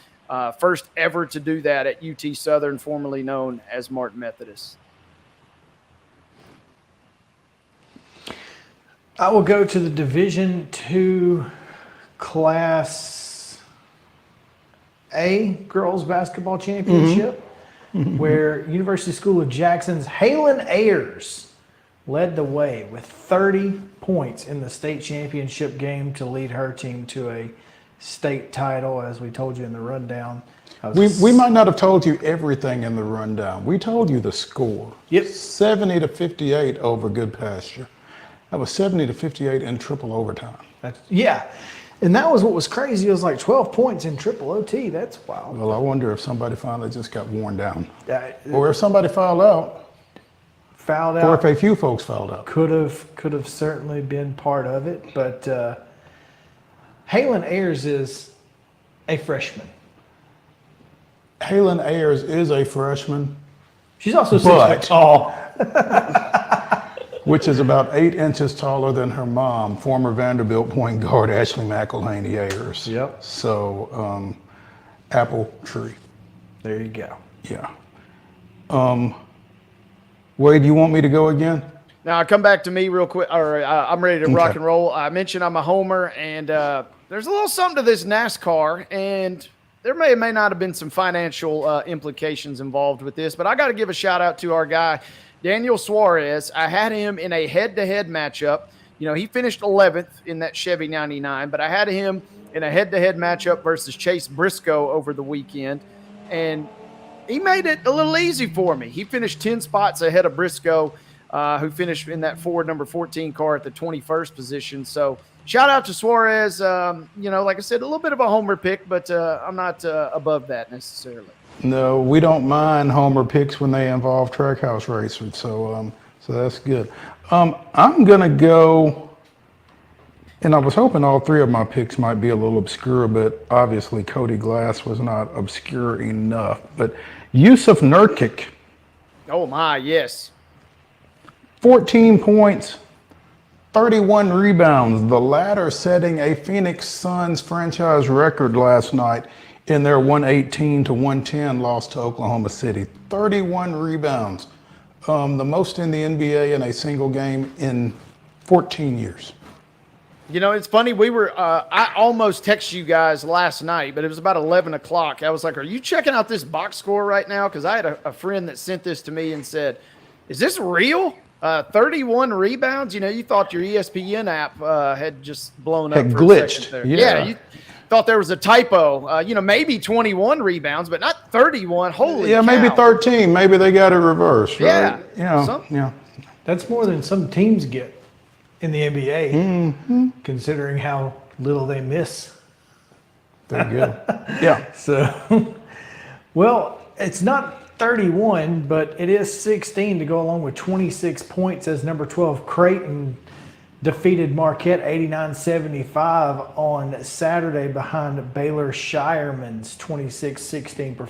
First ever to do that at UT Southern, formerly known as Martin Methodist. I will go to the Division II Class A Girls Basketball Championship, where University School of Jackson's Halen Ayers led the way with 30 points in the state championship game to lead her team to a state title, as we told you in the rundown. We might not have told you everything in the rundown. We told you the score. Yep. 70 to 58 over Good Pasture. That was 70 to 58 in triple overtime. Yeah. And that was what was crazy. It was like 12 points in triple OT. That's wild. Well, I wonder if somebody finally just got worn down. Or if somebody fouled out. Or if a few folks fouled out. Could have certainly been part of it. But Halen Ayers is a freshman. Halen Ayers is a freshman. She's also 6 foot tall. Which is about 8 inches taller than her mom, former Vanderbilt point guard Ashley McElhaney Ayers. Yep. So, apple tree. There you go. Yeah. Wade, you want me to go again? Now, come back to me real quick. Or I'm ready to rock and roll. I mentioned I'm a homer, and there's a little something to this NASCAR, and there may or may not have been some financial implications involved with this, but I got to give a shout out to our guy, Daniel Suarez. I had him in a head-to-head matchup. You know, he finished 11th in that Chevy 99, but I had him in a head-to-head matchup versus Chase Briscoe over the weekend, and he made it a little easy for me. He finished 10 spots ahead of Briscoe, who finished in that Ford number 14 car at the 21st position. So shout out to Suarez. You know, like I said, a little bit of a homer pick, but I'm not above that necessarily. No, we don't mind homer picks when they involve trackhouse racers. So that's good. I'm going to go, and I was hoping all three of my picks might be a little obscure, but obviously Cody Glass was not obscure enough. But Yusuf Nurkic. Oh, my, yes. 14 points, 31 rebounds, the latter setting a Phoenix Suns franchise record last night in their 118-110 loss to Oklahoma City. 31 rebounds, the most in the NBA in a single game in 14 years. You know, it's funny. We were, I almost texted you guys last night, but it was about 11 o'clock. I was like, are you checking out this box score right now? Because I had a friend that sent this to me and said, is this real? 31 rebounds. You know, you thought your ESPN app had just blown up. Had for glitched. A second there. Yeah. You thought there was a typo. You know, maybe 21 rebounds, but not 31. Holy cow. Maybe 13. Maybe they got it reversed. Right? Yeah. Yeah. That's more than some teams get in the NBA, considering how little they miss. There you go. Yeah. So, well, it's not 31, but it is 16 to go along with 26 points as number 12 Creighton defeated Marquette 89-75 on Saturday behind Baylor Shireman's 26-16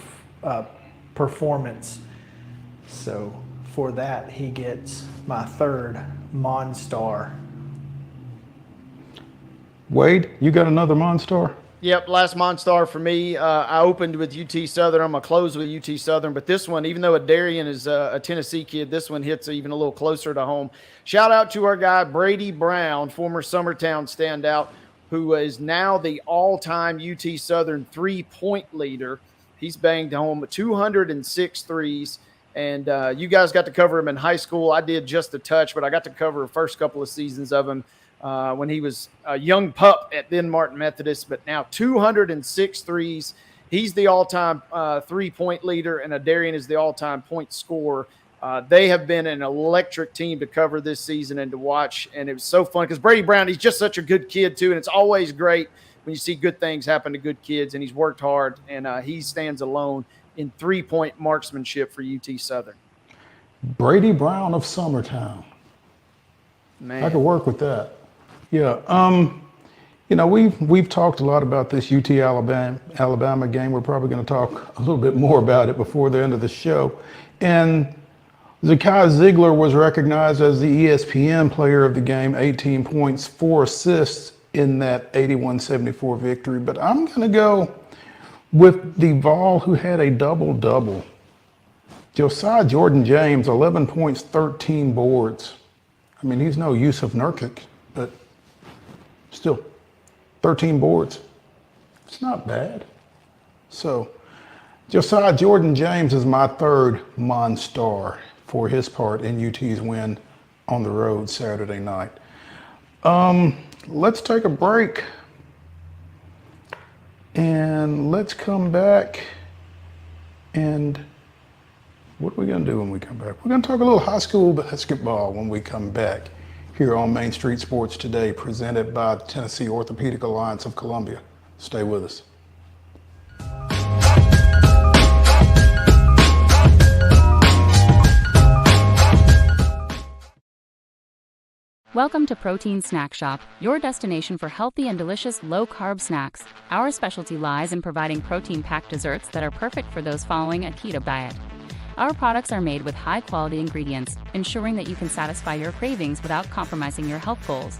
performance. So for that, he gets my third MON-STAR. Wade, you got another MON-STAR? Yep, last MON-STAR for me. I opened with UT Southern. I'm going to close with UT Southern. But this one, even though Darian is a Tennessee kid, this one hits even a little closer to home. Shout out to our guy, Brady Brown, former Summertown standout, who is now the all-time UT Southern three-point leader. He's banged home 206 threes. And you guys got to cover him in high school. I did just a touch, but I got to cover the first couple of seasons of him when he was a young pup at then Martin Methodist, but now 206 threes. He's the all-time three-point leader, and Darian is the all-time point scorer. They have been an electric team to cover this season and to watch, and it was so fun because Brady Brown, he's just such a good kid too, and it's always great when you see good things happen to good kids, and he's worked hard, and he stands alone in three-point marksmanship for UT Southern. Brady Brown of Summertown. Man. I could work with that. Yeah. You know, we've talked a lot about this UT Alabama game. We're probably going to talk a little bit more about it before the end of the show. And Zakai Ziegler was recognized as the ESPN player of the game, 18 points, 4 assists in that 81-74 victory. But I'm going to go with the Vol who had a double-double. Josiah Jordan James, 11 points, 13 boards. I mean, he's no Yusuf Nurkic, but still, 13 boards. It's not bad. So, Josiah Jordan James is my third MON-STAR for his part in UT's win on the road Saturday night. Let's take a break. And let's come back. And what are we going to do when we come back? We're going to talk a little high school basketball when we come back here on Main Street Sports Today, presented by the Tennessee Orthopedic Alliance of Columbia. Stay with us. Welcome to Protein Snack Shop, your destination for healthy and delicious low-carb snacks. Our specialty lies in providing protein-packed desserts that are perfect for those following a keto diet. Our products are made with high-quality ingredients, ensuring that you can satisfy your cravings without compromising your health goals.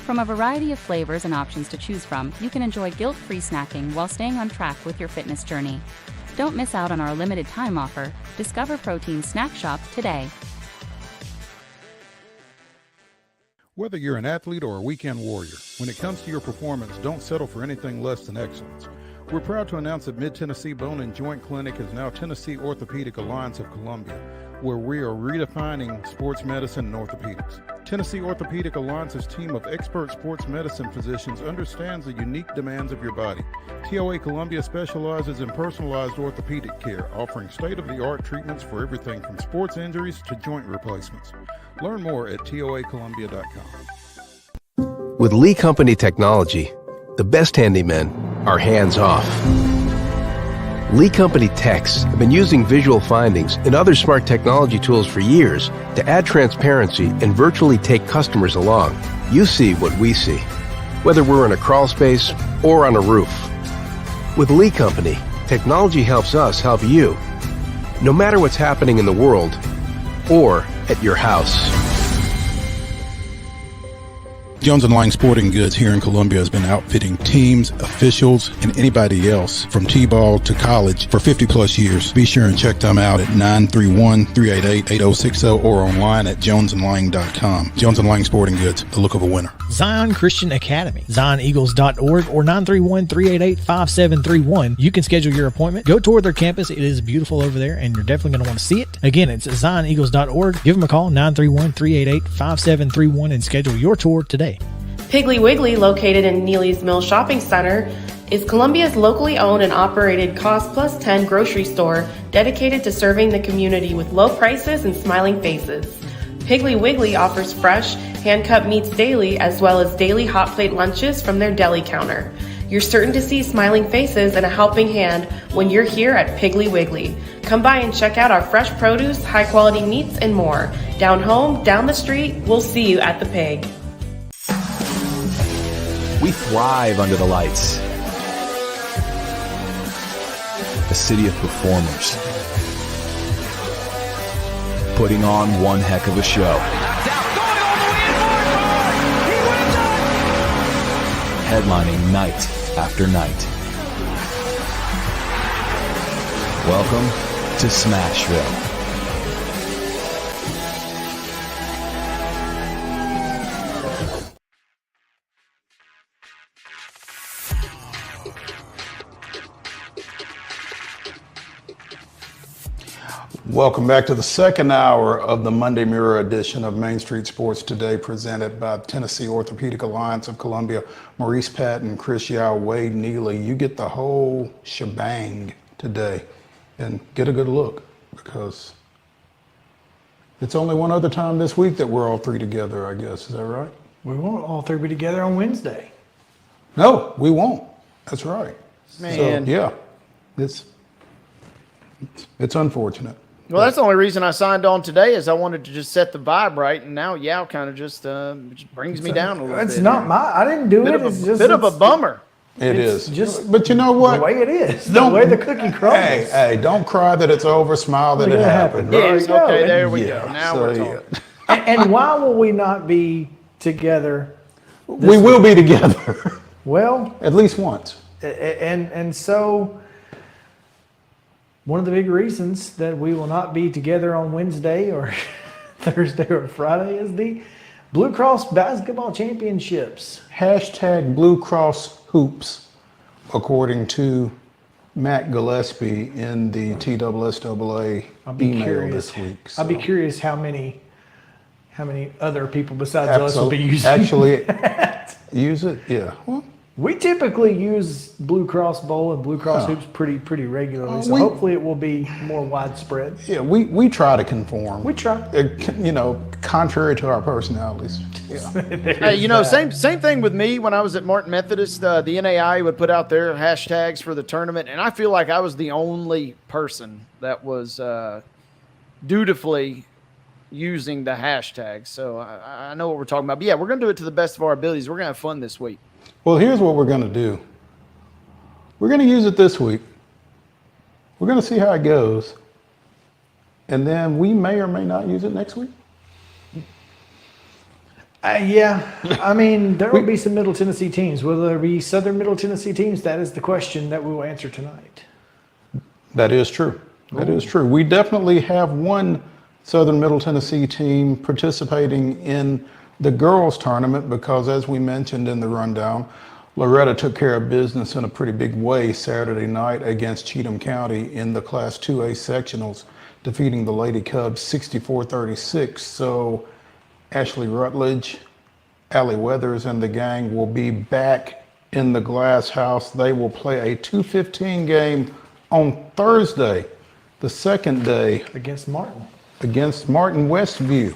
From a variety of flavors and options to choose from, you can enjoy guilt-free snacking while staying on track with your fitness journey. Don't miss out on our limited time offer. Discover Protein Snack Shop today. Whether you're an athlete or a weekend warrior, when it comes to your performance, don't settle for anything less than excellence. We're proud to announce that Mid-Tennessee Bone and Joint Clinic is now Tennessee Orthopedic Alliance of Columbia, where we are redefining sports medicine and orthopedics. Tennessee Orthopedic Alliance's team of expert sports medicine physicians understands the unique demands of your body. TOA Columbia specializes in personalized orthopedic care, offering state-of-the-art treatments for everything from sports injuries to joint replacements. Learn more at toacolumbia.com. With Lee Company technology, the best handymen are hands-off. Lee Company techs have been using visual findings and other smart technology tools for years to add transparency and virtually take customers along. You see what we see, whether we're in a crawl space or on a roof. With Lee Company, technology helps us help you, no matter what's happening in the world or at your house. Jones & Lang Sporting Goods here in Columbia has been outfitting teams, officials, and anybody else from T-ball to college for 50 plus years. Be sure and check them out at 931-388-8060 or online at jonesandlang.com. Jones & Lang Sporting Goods, the look of a winner. Zion Christian Academy, zioneagles.org or 931-388-5731. You can schedule your appointment. Go tour their campus. It is beautiful over there, and you're definitely going to want to see it. Again, it's zioneagles.org. Give them a call, 931-388-5731, and schedule your tour today. Piggly Wiggly, located in Neely's Mill Shopping Center, is Columbia's locally owned and operated Cost Plus 10 grocery store dedicated to serving the community with low prices and smiling faces. Piggly Wiggly offers fresh, hand-cut meats daily as well as daily hot plate lunches from their deli counter. You're certain to see smiling faces and a helping hand when you're here at Piggly Wiggly. Come by and check out our fresh produce, high-quality meats, and more. Down home, down the street, we'll see you at the Pig. We thrive under the lights. A city of performers. Putting on one heck of a show. Headlining night after night. Welcome to Smashville. Welcome back to the second hour of the Monday Mirror edition of Main Street Sports Today, presented by Tennessee Orthopedic Alliance of Columbia. Maurice Patton, Chris Yao, Wade Neely. You get the whole shebang today, and get a good look, because it's only one other time this week that we're all three together, I guess. Is that right? We won't all three be together on Wednesday. No, we won't. That's right. Man. So, yeah, it's unfortunate. Well, that's the only reason I signed on today, is I wanted to just set the vibe right, and now Yao kind of just brings me down a little bit. It's not I didn't do it. It's just a bummer. It is. Just but you know what? The way it is. The way the cookie crumbles. Hey, don't cry that it's over. Smile that it happened. Yes, Right? okay, there we Yeah, go. Now so, we're talking. And why will we not be together? We will be together. Well, at least once. And so one of the big reasons that we will not be together on Wednesday or Thursday or Friday is the Blue Cross Basketball Championships. Hashtag Blue Cross Hoops, according to Matt Gillespie in the TSSAA email this week. So. I'll be curious how many other people besides us will be using that. Use it? Yeah. Well, we typically use Blue Cross Bowl and Blue Cross Hoops pretty regularly, so hopefully it will be more widespread. Yeah, we try to conform. We try. Contrary to our personalities. Yeah. Hey, same thing with me when I was at Martin Methodist. The NAI would put out their hashtags for the tournament, and I feel like I was the only person that was dutifully using the hashtags. So I know what we're talking about. But yeah, we're going to do it to the best of our abilities. We're going to have fun this week. Well, here's what we're going to do. We're going to use it this week. We're going to see how it goes. And then we may or may not use it next week. Yeah. I mean, there will be some Middle Tennessee teams. Will there be Southern Middle Tennessee teams? That is the question that we will answer tonight. That is true. That is true. We definitely have one Southern Middle Tennessee team participating in the girls tournament because, as we mentioned in the rundown, Loretta took care of business in a pretty big way Saturday night against Cheatham County in the Class 2A sectionals, defeating the Lady Cubs 64-36. So Ashley Rutledge, Allie Weathers, and the gang will be back in the Glass House. They will play a 2:15 game on Thursday, the second day, against Martin, Westview,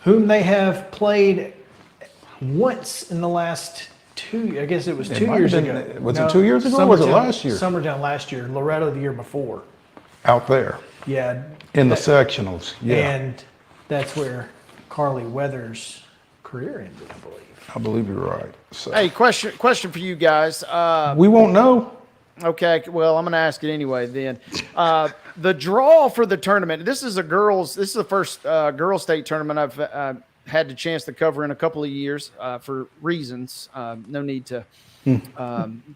whom they have played once in the last I guess it was 2 years ago. Was it 2 years ago or was it last year? Summertown last year, Loretta the year before. Out there. Yeah. In the sectionals, yeah. And that's where Carly Weathers' career ended, I believe. I believe you're right. So. Hey, question for you guys. We won't know. Okay, well, I'm going to ask it anyway then. The draw for the tournament, this is the first girls state tournament I've had the chance to cover in a couple of years for reasons. No need to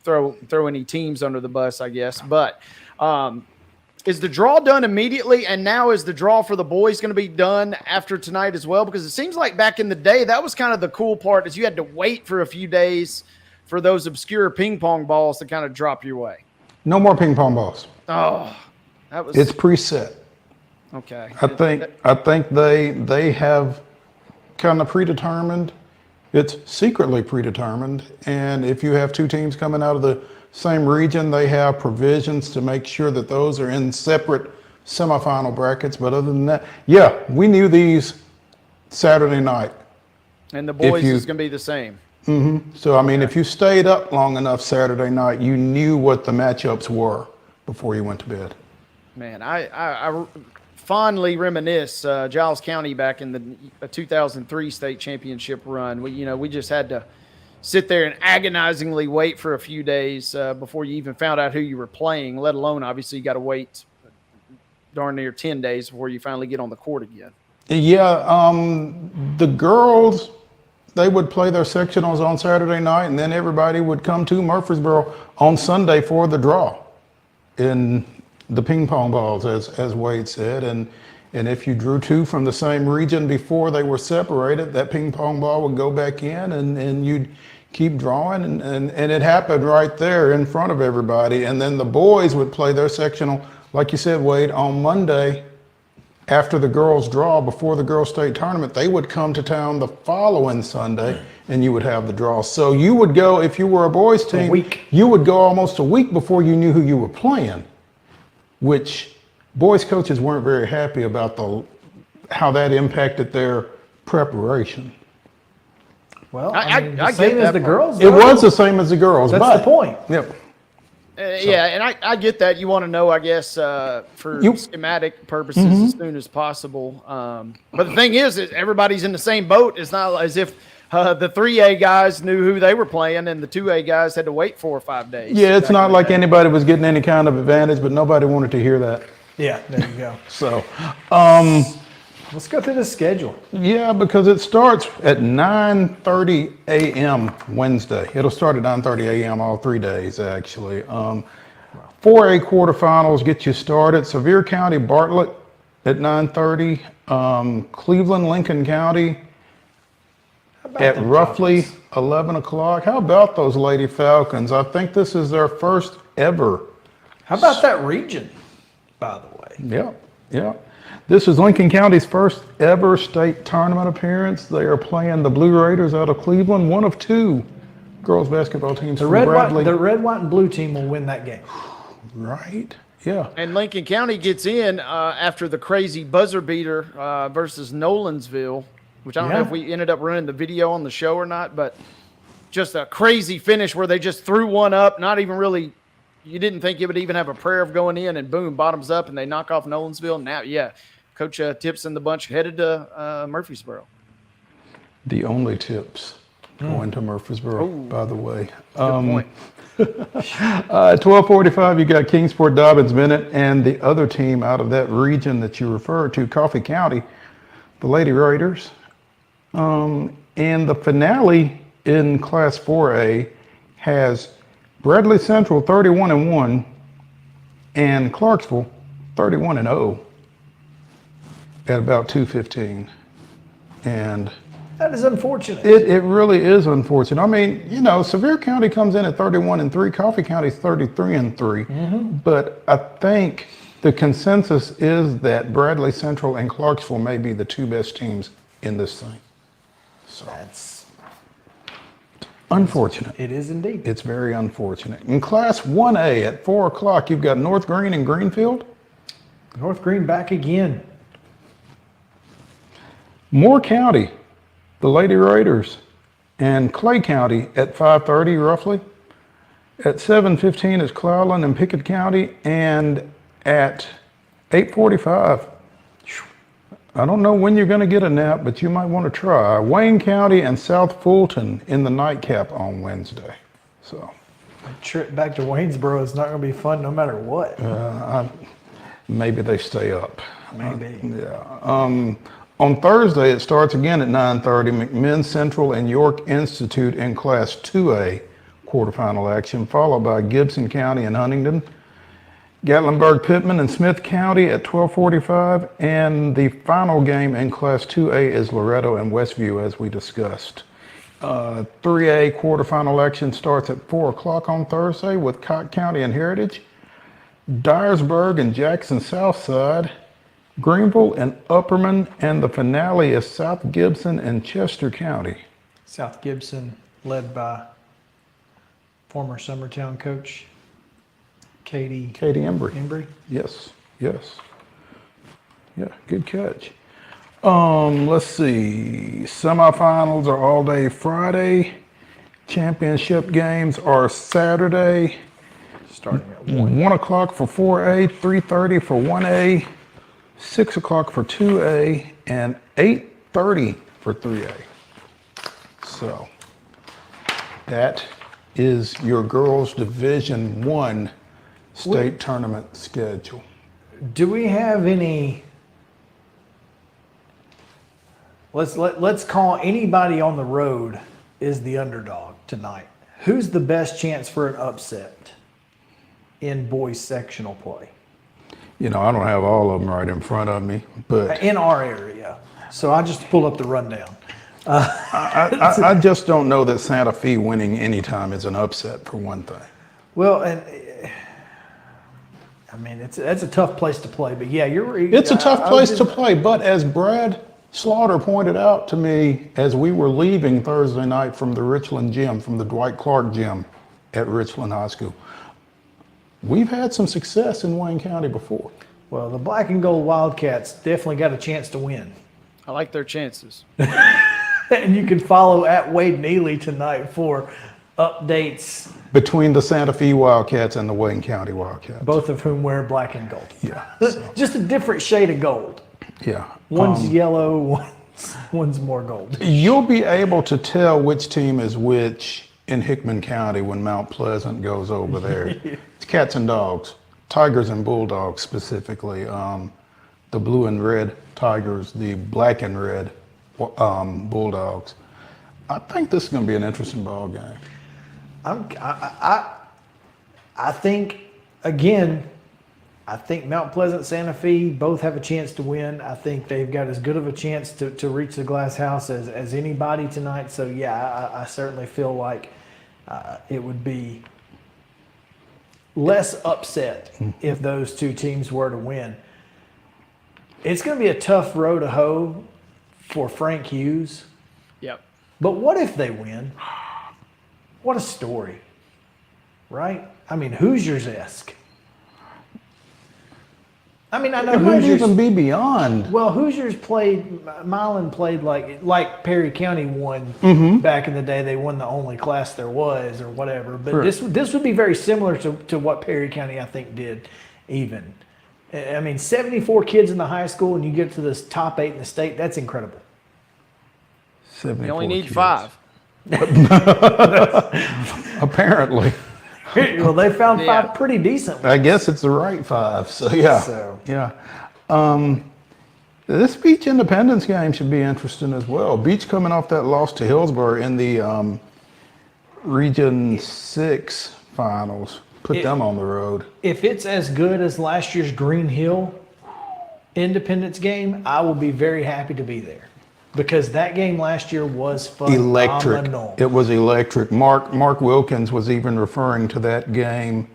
throw any teams under the bus, I guess. But is the draw done immediately? And now is the draw for the boys going to be done after tonight as well? Because it seems like back in the day, that was kind of the cool part, is you had to wait for a few days for those obscure ping pong balls to kind of drop your way. No more ping pong balls. Oh, that was. It's preset. Okay. I think they have kind of predetermined. It's secretly predetermined, and if you have two teams coming out of the same region, they have provisions to make sure that those are in separate semifinal brackets. But other than that, yeah, we knew these Saturday night. And the boys is going to be the same. Mm-hmm. So, I mean, if you stayed up long enough Saturday night, you knew what the matchups were before you went to bed. Man, I fondly reminisce Giles County back in the 2003 state championship run. We just had to sit there and agonizingly wait for a few days before you even found out who you were playing, let alone, obviously, you got to wait darn near 10 days before you finally get on the court again. Yeah, the girls, they would play their sectionals on Saturday night, and then everybody would come to Murfreesboro on Sunday for the draw in the ping pong balls, as Wade said. And if you drew two from the same region before they were separated, that ping pong ball would go back in, and you'd keep drawing, and it happened right there in front of everybody. And then the boys would play their sectional, like you said, Wade, on Monday. After the girls' draw, before the girls' state tournament, they would come to town the following Sunday, and you would have the draw. So you would go, if you were a boys' team, you would go almost a week before you knew who you were playing, which boys' coaches weren't very happy about how that impacted their preparation. Well, I mean, the same as the girls. It was the same as the girls. That's the point. Yep. Yeah, and I get that. You want to know, I guess, for schematic purposes as soon as possible. But the thing is everybody's in the same boat. It's not as if the 3A guys knew who they were playing and the 2A guys had to wait 4 or 5 days. Yeah, it's not like anybody was getting any kind of advantage, but nobody wanted to hear that. Yeah, there you go. So, let's go through the schedule. Yeah, because it starts at 9:30 a.m. Wednesday. It'll start at 9:30 a.m. all 3 days, actually. 4A quarterfinals get you started. Sevier County, Bartlett at 9:30. Cleveland, Lincoln County at roughly 11 o'clock. How about those Lady Falcons? I think this is their first ever. How about that region, by the way? Yeah. This is Lincoln County's first ever state tournament appearance. They are playing the Blue Raiders out of Cleveland, one of two girls basketball teams from Bradley. The red, white, and blue team will win that game. Right. Yeah. And Lincoln County gets in after the crazy buzzer beater versus Nolensville, which I don't know if we ended up running the video on the show or not, but just a crazy finish where they just threw one up, not even really. You didn't think it would even have a prayer of going in, and boom, bottoms up, and they knock off Nolensville. Now, Coach Tips and the bunch headed to Murfreesboro. The only Tips going to Murfreesboro, by the way. Good point. 12:45, you got Kingsport, Dobbins, Bennett, and the other team out of that region that you referred to, Coffee County, the Lady Raiders. And the finale in Class 4A has Bradley Central 31-1 and Clarksville 31-0 at about 2:15. And That is unfortunate. It really is unfortunate. I mean, you know, Sevier County comes in at 31-3, Coffee County's 33-3. But I think the consensus is that Bradley Central and Clarksville may be the two best teams in this thing. So That's unfortunate. it is indeed. It's very unfortunate. In Class 1A at 4 o'clock, you've got North Green and Greenfield. North Green back again. Moore County, the Lady Raiders, and Clay County at 5:30 roughly. At 7:15 is Cloudland and Pickett County, and at 8:45, I don't know when you're going to get a nap, but you might want to try. Wayne County and South Fulton in the nightcap on Wednesday. So A trip back to Waynesboro is not going to be fun no matter what. maybe they stay up. Maybe. Yeah. On Thursday, it starts again at 9:30. McMinn Central and York Institute in Class 2A quarterfinal action, followed by Gibson County and Huntington. Gatlinburg, Pittman, and Smith County at 12:45. And the final game in Class 2A is Loretto and Westview, as we discussed. 3A quarterfinal action starts at 4 o'clock on Thursday with Cott County and Heritage. Dyersburg and Jackson Southside. Greenville and Upperman, and the finale is South Gibson and Chester County. South Gibson, led by former Summertown coach Katie Embry. Yes. Yeah, good catch. Let's see. Semifinals are all day Friday. Championship games are Saturday. Starting at 1. 1 o'clock for 4A, 3:30 for 1A. 6 o'clock for 2A, and 8:30 for 3A. So that is your girls Division 1 state tournament schedule. Do we have any? Let's call anybody on the road is the underdog tonight. Who's the best chance for an upset in boys sectional play? You know, I don't have all of them right in front of me, but In our area. So I just pulled up the rundown. I just don't know that Santa Fe winning anytime is an upset, for one thing. Well, and I mean, that's a tough place to play, but yeah, you're. It's a tough place to play, but as Brad Slaughter pointed out to me as we were leaving Thursday night from the Richland gym, from the Dwight Clark gym at Richland High School, we've had some success in Wayne County before. Well, the Black and Gold Wildcats definitely got a chance to win. I like their chances. And you can follow at Wade Neely tonight for updates, Between the Santa Fe Wildcats and the Wayne County Wildcats. both of whom wear black and gold. Yeah. Just a different shade of gold. Yeah. One's yellow, one's more gold. You'll be able to tell which team is which in Hickman County when Mount Pleasant goes over there. It's cats and dogs, tigers and bulldogs specifically. The blue and red tigers, the black and red bulldogs. I think this is going to be an interesting ball game. I think, again, I think Mount Pleasant, Santa Fe both have a chance to win. I think they've got as good of a chance to reach the glass house as anybody tonight. So, yeah, I certainly feel like it would be less upset if those two teams were to win. It's going to be a tough row to hoe for Frank Hughes. Yep. But what if they win? What a story, right? I mean, Hoosiers-esque. I mean, I know It might Hoosiers even be beyond. Well, Hoosiers played. Milan played like Perry County won back in the day. They won the only class there was, or whatever. But this would be very similar to what Perry County I think did. Even, I mean, 74 kids in the high school, and you get to this top 8 in the state. That's incredible. You only need 5. Apparently. Well, they found 5 pretty decent ones. I guess it's the right 5. So yeah. This Beach Independence game should be interesting as well. Beach coming off that loss to Hillsborough in the Region 6 finals. Put them on the road. If it's as good as last year's Green Hill Independence game, I will be very happy to be there. because that game last year was Electric. phenomenal. It was electric. Mark Wilkins was even referring to that game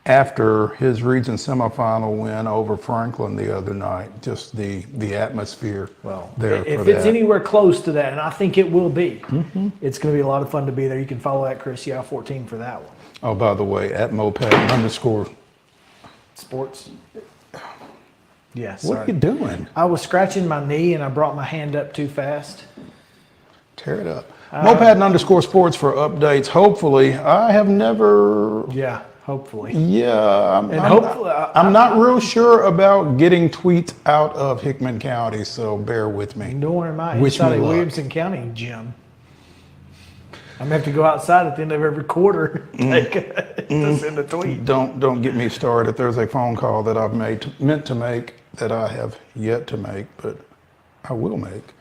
after his region semifinal win over Franklin the other night. Just the atmosphere. Well, there if for it's that. anywhere close to that, and I think it will be, it's going to be a lot of fun to be there. You can follow at Chris Yao 14 for that one. Oh, by the way, at @moped_. Sports. Yeah, What are you doing? I was scratching my knee and I brought my hand up too fast. Tear it up. Moped_sports for updates. Hopefully, I have never. Yeah, hopefully. Yeah, Hopefully, I'm not real sure about getting tweets out of Hickman County, so bear with me. Nor am I Wish inside me a luck. Williamson County gym. I'm gonna have to go outside at the end of every quarter to send a tweet. Don't get me started. There's a phone call that I've meant to make that I have yet to make, but I will make.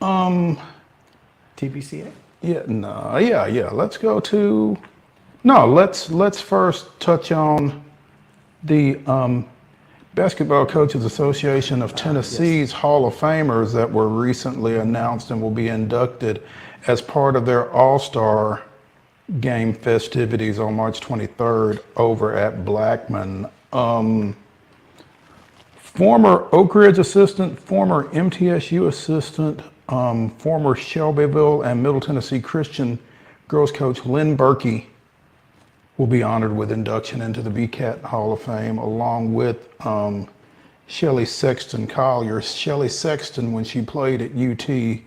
TBCA. Yeah. Let's go to. No, let's first touch on the Basketball Coaches Association of Tennessee's Hall of Famers that were recently announced and will be inducted as part of their All-Star Game festivities on March 23rd over at Blackman. Former Oak Ridge assistant, former MTSU assistant, former Shelbyville and Middle Tennessee Christian girls coach Lynn Berkey will be honored with induction into the BCAT Hall of Fame, along with Shelly Sexton Collier. Shelly Sexton when she played at UT,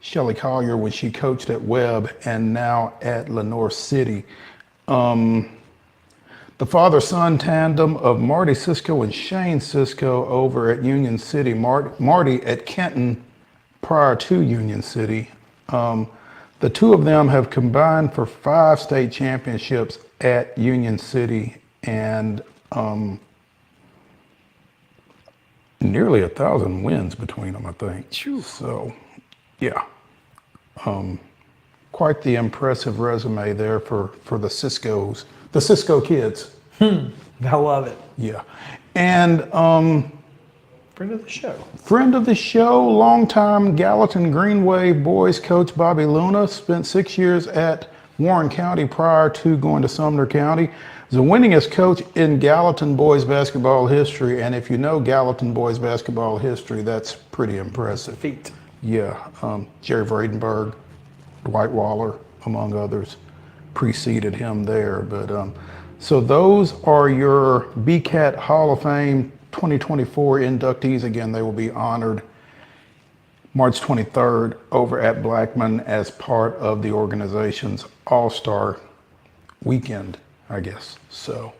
Shelly Collier when she coached at Webb, and now at Lenoir City. The father-son tandem of Marty Cisco and Shane Cisco over at Union City. Marty at Kenton prior to Union City. The two of them have combined for 5 state championships at Union City and nearly 1,000 wins between them, I think. So, yeah. Quite the impressive resume there for the Cisco kids. I love it. Yeah. And Friend of the show. friend of the show, longtime Gallatin Greenway boys coach Bobby Luna, spent 6 years at Warren County prior to going to Sumner County. Was the winningest coach in Gallatin boys basketball history, and if you know Gallatin boys basketball history, that's pretty impressive. Feet. Yeah, Jerry Vradenberg, Dwight Waller, among others, preceded him there. But so those are your BCAT Hall of Fame 2024 inductees. Again, they will be honored March 23rd over at Blackman as part of the organization's All-Star Weekend, I guess. So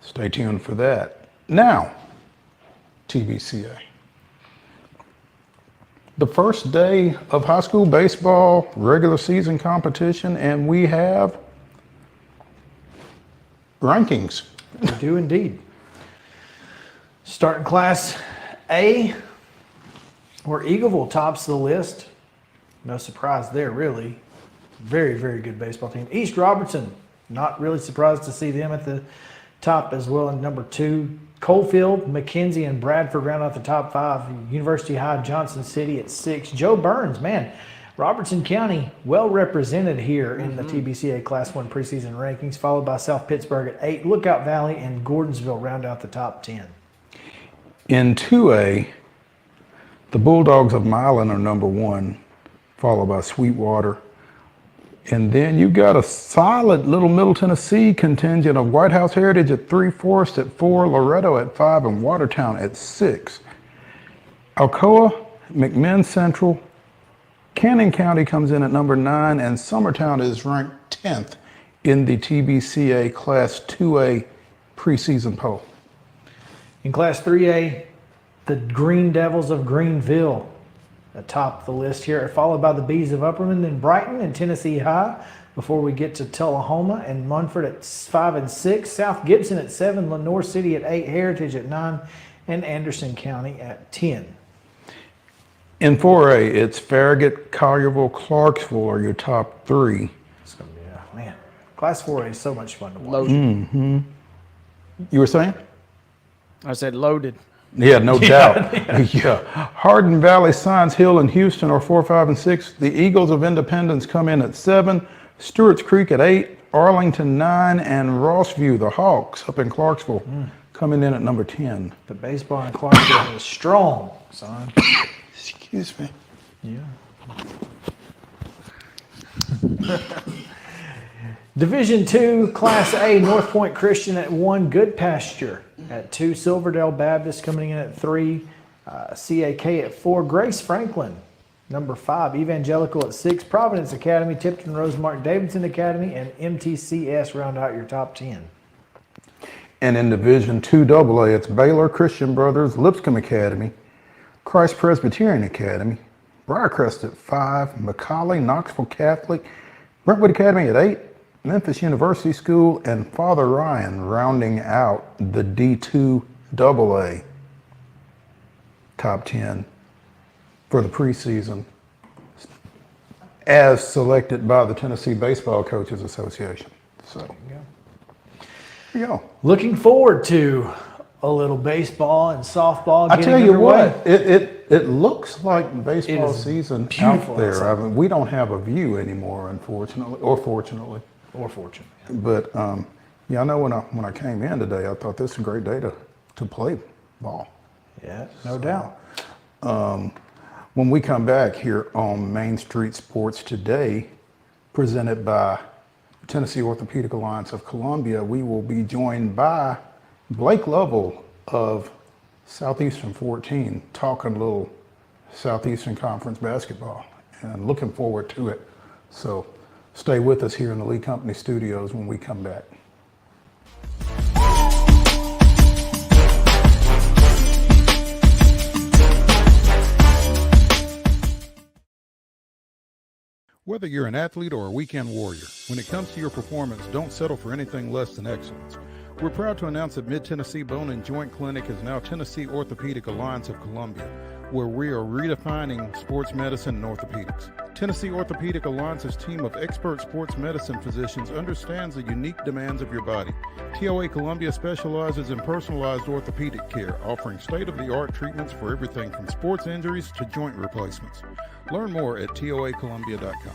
stay tuned for that. Now, TBCA. The first day of high school baseball regular season competition, and we have rankings. We do indeed. Starting Class A, where Eagleville tops the list. No surprise there, really. Very, very good baseball team. East Robertson, not really surprised to see them at the top as well in number 2. Coalfield, McKenzie, and Bradford round out the top 5. University High, Johnson City at 6. Joe Burns, man, Robertson County well represented here in the TBCA Class 1 preseason rankings, followed by South Pittsburgh at 8. Lookout Valley and Gordonsville round out the top 10. In 2A, the Bulldogs of Milan are number 1, followed by Sweetwater. And then you've got a solid little Middle Tennessee contingent of White House Heritage at 3, Forest at 4, Loretto at 5, and Watertown at 6. Alcoa, McMinn Central, Cannon County comes in at number 9, and Summertown is ranked 10th in the TBCA Class 2A preseason poll. In Class 3A, the Green Devils of Greenville atop the list here, followed by the Bees of Upperman, then Brighton and Tennessee High, before we get to Tullahoma and Munford at 5 and 6, South Gibson at 7, Lenoir City at 8, Heritage at 9, and Anderson County at 10. In 4A, it's Farragut, Collierville, Clarksville are your top 3. It's gonna be, man, Class 4A is so much fun to watch. Loaded. You were saying? I said loaded. Yeah, no doubt. Yeah. Hardin Valley, Science Hill, and Houston are 4, 5, and 6. The Eagles of Independence come in at 7. Stewart's Creek at 8. Arlington 9, and Rossview, the Hawks up in Clarksville, coming in at number 10. The baseball in Clarksville is strong, son. Excuse me. Yeah. Division 2, Class A, North Point Christian at 1, Good Pasture at 2, Silverdale Baptist coming in at 3, CAK at 4, Grace Franklin, number 5, Evangelical at 6, Providence Academy, Tipton Rosemark Davidson Academy, and MTCS round out your top 10. And in Division 2 AA, it's Baylor Christian Brothers, Lipscomb Academy, Christ Presbyterian Academy, Briarcrest at 5, McCallie, Knoxville Catholic, Brentwood Academy at 8, Memphis University School, and Father Ryan rounding out the D2 AA top 10 for the preseason as selected by the Tennessee Baseball Coaches Association. So, there you go. Looking forward to a little baseball and softball I getting tell you underway. what, it looks like baseball season out beautiful there. outside. I mean, we don't have a view anymore, unfortunately, or fortunately. Or fortune. But yeah, I know when I came in today, I thought this is a great day to play ball. Yeah, no doubt. When we come back here on Main Street Sports Today, presented by Tennessee Orthopedic Alliance of Columbia, we will be joined by Blake Lovell of Southeastern 14, talking a little Southeastern Conference basketball, and looking forward to it. So stay with us here in the Lee Company studios when we come back. Whether you're an athlete or a weekend warrior, when it comes to your performance, don't settle for anything less than excellence. We're proud to announce that Mid-Tennessee Bone and Joint Clinic is now Tennessee Orthopedic Alliance of Columbia, where we are redefining sports medicine and orthopedics. Tennessee Orthopedic Alliance's team of expert sports medicine physicians understands the unique demands of your body. TOA Columbia specializes in personalized orthopedic care, offering state-of-the-art treatments for everything from sports injuries to joint replacements. Learn more at toacolumbia.com.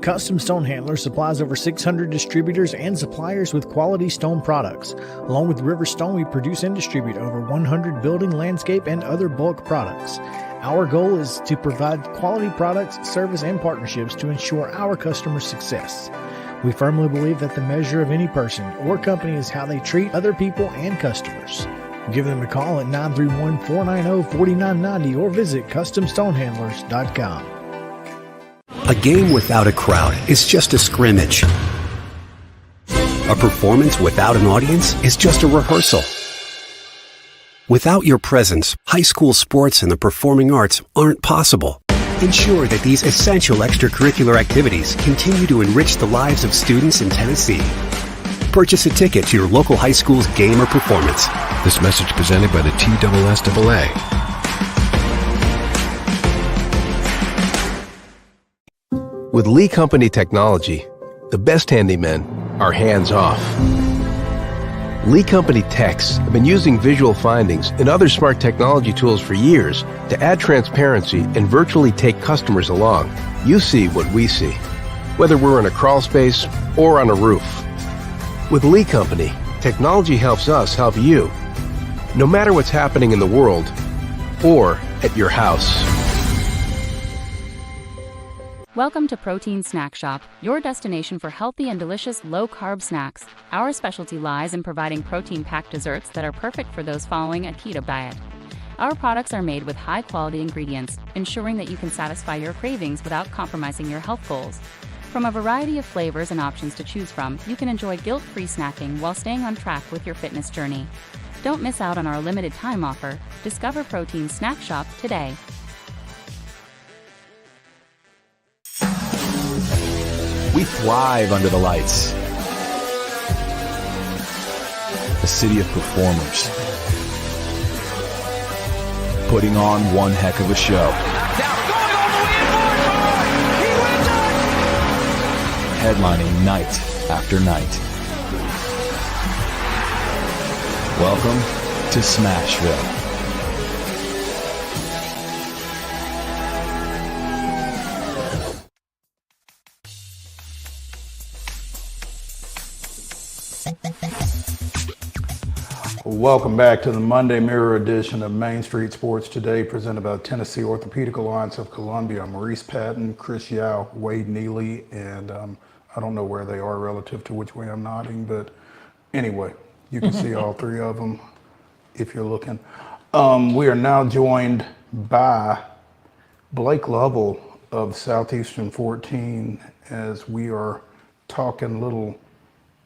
Custom Stone Handlers supplies over 600 distributors and suppliers with quality stone products. Along with River Stone, we produce and distribute over 100 building, landscape, and other bulk products. Our goal is to provide quality products, service, and partnerships to ensure our customers' success. We firmly believe that the measure of any person or company is how they treat other people and customers. Give them a call at 931-490-4990 or visit CustomStonehandlers.com. A game without a crowd is just a scrimmage. A performance without an audience is just a rehearsal. Without your presence, high school sports and the performing arts aren't possible. Ensure that these essential extracurricular activities continue to enrich the lives of students in Tennessee. Purchase a ticket to your local high school's game or performance. This message presented by the TSSAA. With Lee Company technology, the best handymen are hands-off. Lee Company techs have been using visual findings and other smart technology tools for years to add transparency and virtually take customers along. You see what we see, whether we're in a crawl space or on a roof. With Lee Company, technology helps us help you, no matter what's happening in the world or at your house. Welcome to Protein Snack Shop, your destination for healthy and delicious low-carb snacks. Our specialty lies in providing protein-packed desserts that are perfect for those following a keto diet. Our products are made with high-quality ingredients, ensuring that you can satisfy your cravings without compromising your health goals. From a variety of flavors and options to choose from, you can enjoy guilt-free snacking while staying on track with your fitness journey. Don't miss out on our limited time offer. Discover Protein Snack Shop today. We thrive under the lights. A city of performers. putting on one heck of a show. Headlining night after night. Welcome to Smashville. Welcome back to the Monday Mirror edition of Main Street Sports Today, presented by Tennessee Orthopedic Alliance of Columbia. I'm Maurice Patton, Chris Yao, Wade Neely, and I don't know where they are relative to which way I'm nodding, but anyway, you can see all three of them if you're looking. We are now joined by Blake Lovell of Southeastern 14 as we are talking little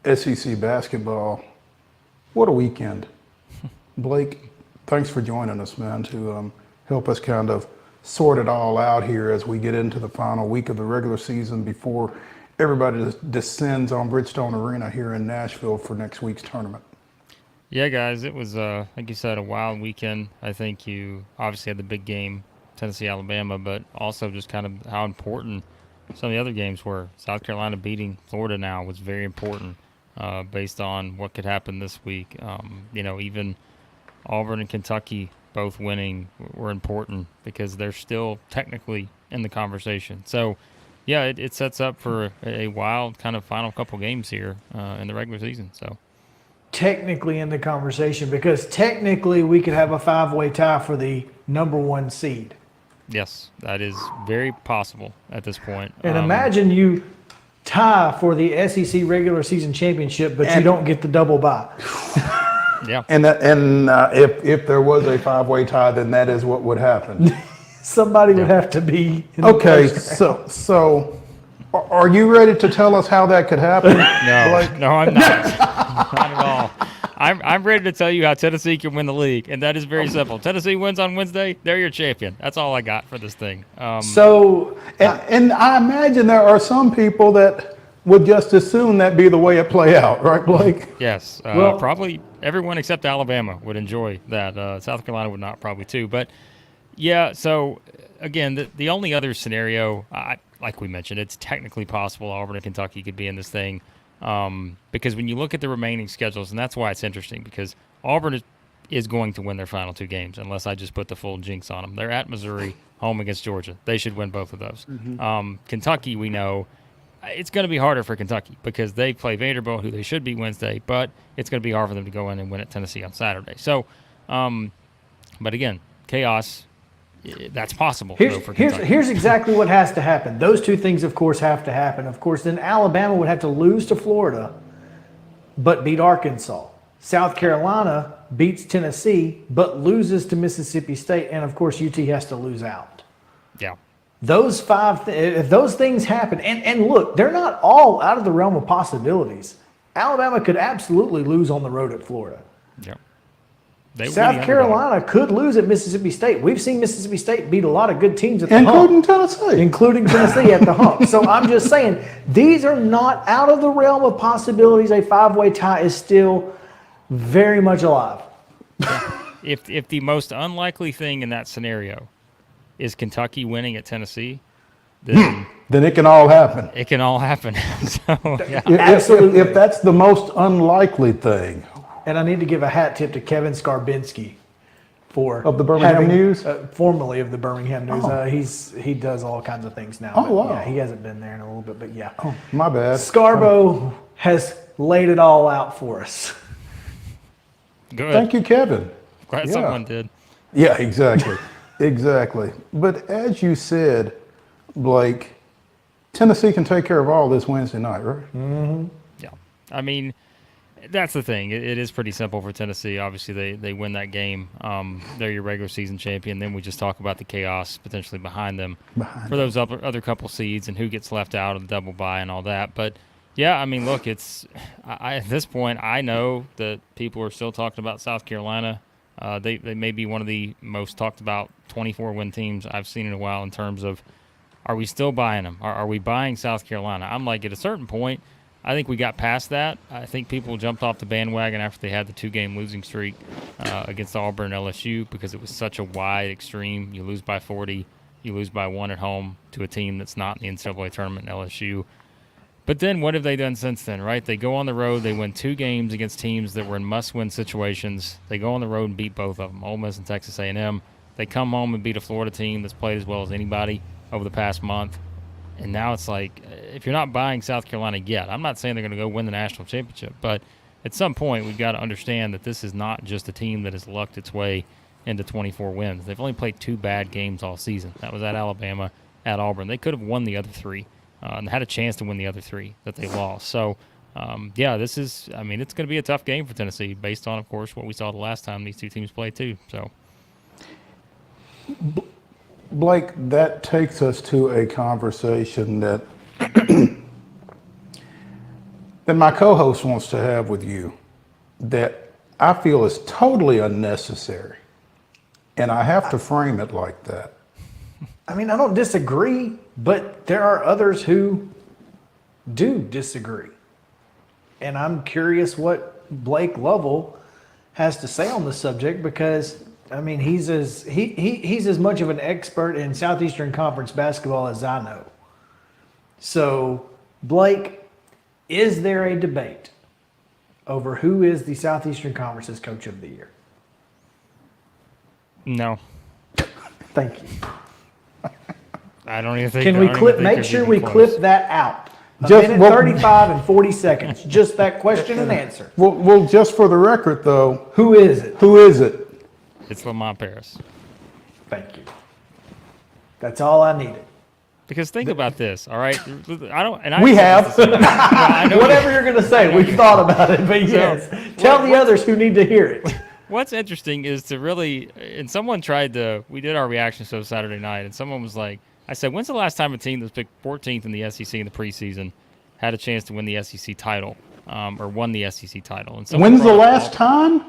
SEC basketball. What a weekend. Blake, thanks for joining us, man, to help us kind of sort it all out here as we get into the final week of the regular season before everybody descends on Bridgestone Arena here in Nashville for next week's tournament. Yeah, guys, it was, like you said, a wild weekend. I think you obviously had the big game, Tennessee, Alabama, but also just kind of how important some of the other games were. South Carolina beating Florida now was very important based on what could happen this week. Even Auburn and Kentucky both winning were important because they're still technically in the conversation. So, yeah, it sets up for a wild kind of final couple games here in the regular season. So, technically in the conversation because technically we could have a 5-way tie for the number 1 seed. Yes, that is very possible at this point. And imagine you tie for the SEC regular season championship, but you don't get the double bye. Yeah. And if there was a 5-way tie, then that is what would happen. Somebody would have to be in okay. the first So are you ready to tell us how that could happen? No, I'm not. Not at all. I'm ready to tell you how Tennessee can win the league, and that is very simple. Tennessee wins on Wednesday, they're your champion. That's all I got for this thing. And I imagine there are some people that would just as soon that be the way it play out, right, Blake? Yes. Probably everyone except Alabama would enjoy that. South Carolina would not, probably too. But, yeah, so, again, the only other scenario, like we mentioned, it's technically possible Auburn and Kentucky could be in this thing. Because when you look at the remaining schedules, and that's why it's interesting, because Auburn is going to win their final 2 games, unless I just put the full jinx on them. They're at Missouri, home against Georgia. They should win both of those. Mm-hmm. Kentucky, we know, it's going to be harder for Kentucky because they play Vanderbilt, who they should be Wednesday, but it's going to be hard for them to go in and win at Tennessee on Saturday. So, but again, chaos. That's possible. Here's exactly what has to happen. Those 2 things, of course, have to happen. Of course, then Alabama would have to lose to Florida, but beat Arkansas. South Carolina beats Tennessee, but loses to Mississippi State, and of course, UT has to lose out. Yeah. Those 5, if those things happen, and look, they're not all out of the realm of possibilities. Alabama could absolutely lose on the road at Florida. Yeah. South Carolina could lose at Mississippi State. We've seen Mississippi State beat a lot of good teams at the hump. Including Tennessee at the hump. So I'm just saying, these are not out of the realm of possibilities. A 5-way tie is still very much alive. If the most unlikely thing in that scenario is Kentucky winning at Tennessee, then it can all happen. It can all happen. So, yeah. Absolutely. If that's the most unlikely thing. And I need to give a hat tip to Kevin Skarbinski of the Birmingham News, formerly of the Birmingham News. He does all kinds of things now. Oh, wow. Yeah, he hasn't been there in a little bit, but yeah. Oh, my bad. Scarbo has laid it all out for us. Good. Thank you, Kevin. Glad someone did. Yeah, exactly. Exactly. But as you said, Blake, Tennessee can take care of all this Wednesday night, right? Mm-hmm. Yeah. I mean, that's the thing. It is pretty simple for Tennessee. Obviously, they win that game. They're your regular season champion. Then we just talk about the chaos potentially behind them for those other couple seeds and who gets left out of the double bye and all that. But, yeah, I mean, look, at this point, I know that people are still talking about South Carolina. They may be one of the most talked about 24-win teams I've seen in a while in terms of, are we still buying them? Are we buying South Carolina? I'm like, at a certain point, I think we got past that. I think people jumped off the bandwagon after they had the 2-game losing streak against Auburn and LSU because it was such a wide extreme. You lose by 40, you lose by 1 at home to a team that's not in the NCAA tournament, LSU. But then what have they done since then, right? They go on the road. They win 2 games against teams that were in must-win situations. They go on the road and beat both of them, Ole Miss and Texas A&M. They come home and beat a Florida team that's played as well as anybody over the past month. And now it's like, if you're not buying South Carolina yet, I'm not saying they're going to go win the national championship, but at some point we've got to understand that this is not just a team that has lucked its way into 24 wins. They've only played 2 bad games all season. That was at Alabama, at Auburn. They could have won the other 3 and had a chance to win the other 3 that they lost. So, this is, it's going to be a tough game for Tennessee based on, of course, what we saw the last time these 2 teams played too. So, Blake, that takes us to a conversation that that my co-host wants to have with you that I feel is totally unnecessary. And I have to frame it like that. I mean, I don't disagree, but there are others who do disagree. And I'm curious what Blake Lovell has to say on the subject because, I mean, he's as much of an expert in Southeastern Conference basketball as I know. So, Blake, is there a debate over who is the Southeastern Conference's Coach of the Year? no. Thank you. I don't even think. Can we make sure we clip that out? Just, 35 and 40 seconds. Just that question and answer. Well, just for the record, though. Who is it? Who is it? It's Lamont Paris. Thank you. That's all I needed. Because think about this, all right? We have. Whatever you're going to say, we've thought about it, but yes. Tell the others who need to hear it. What's interesting is to really, and someone we did our reaction show Saturday night, and someone was like, I said, when's the last time a team that's picked 14th in the SEC in the preseason had a chance to win the SEC title or won the SEC title? And when's the last time?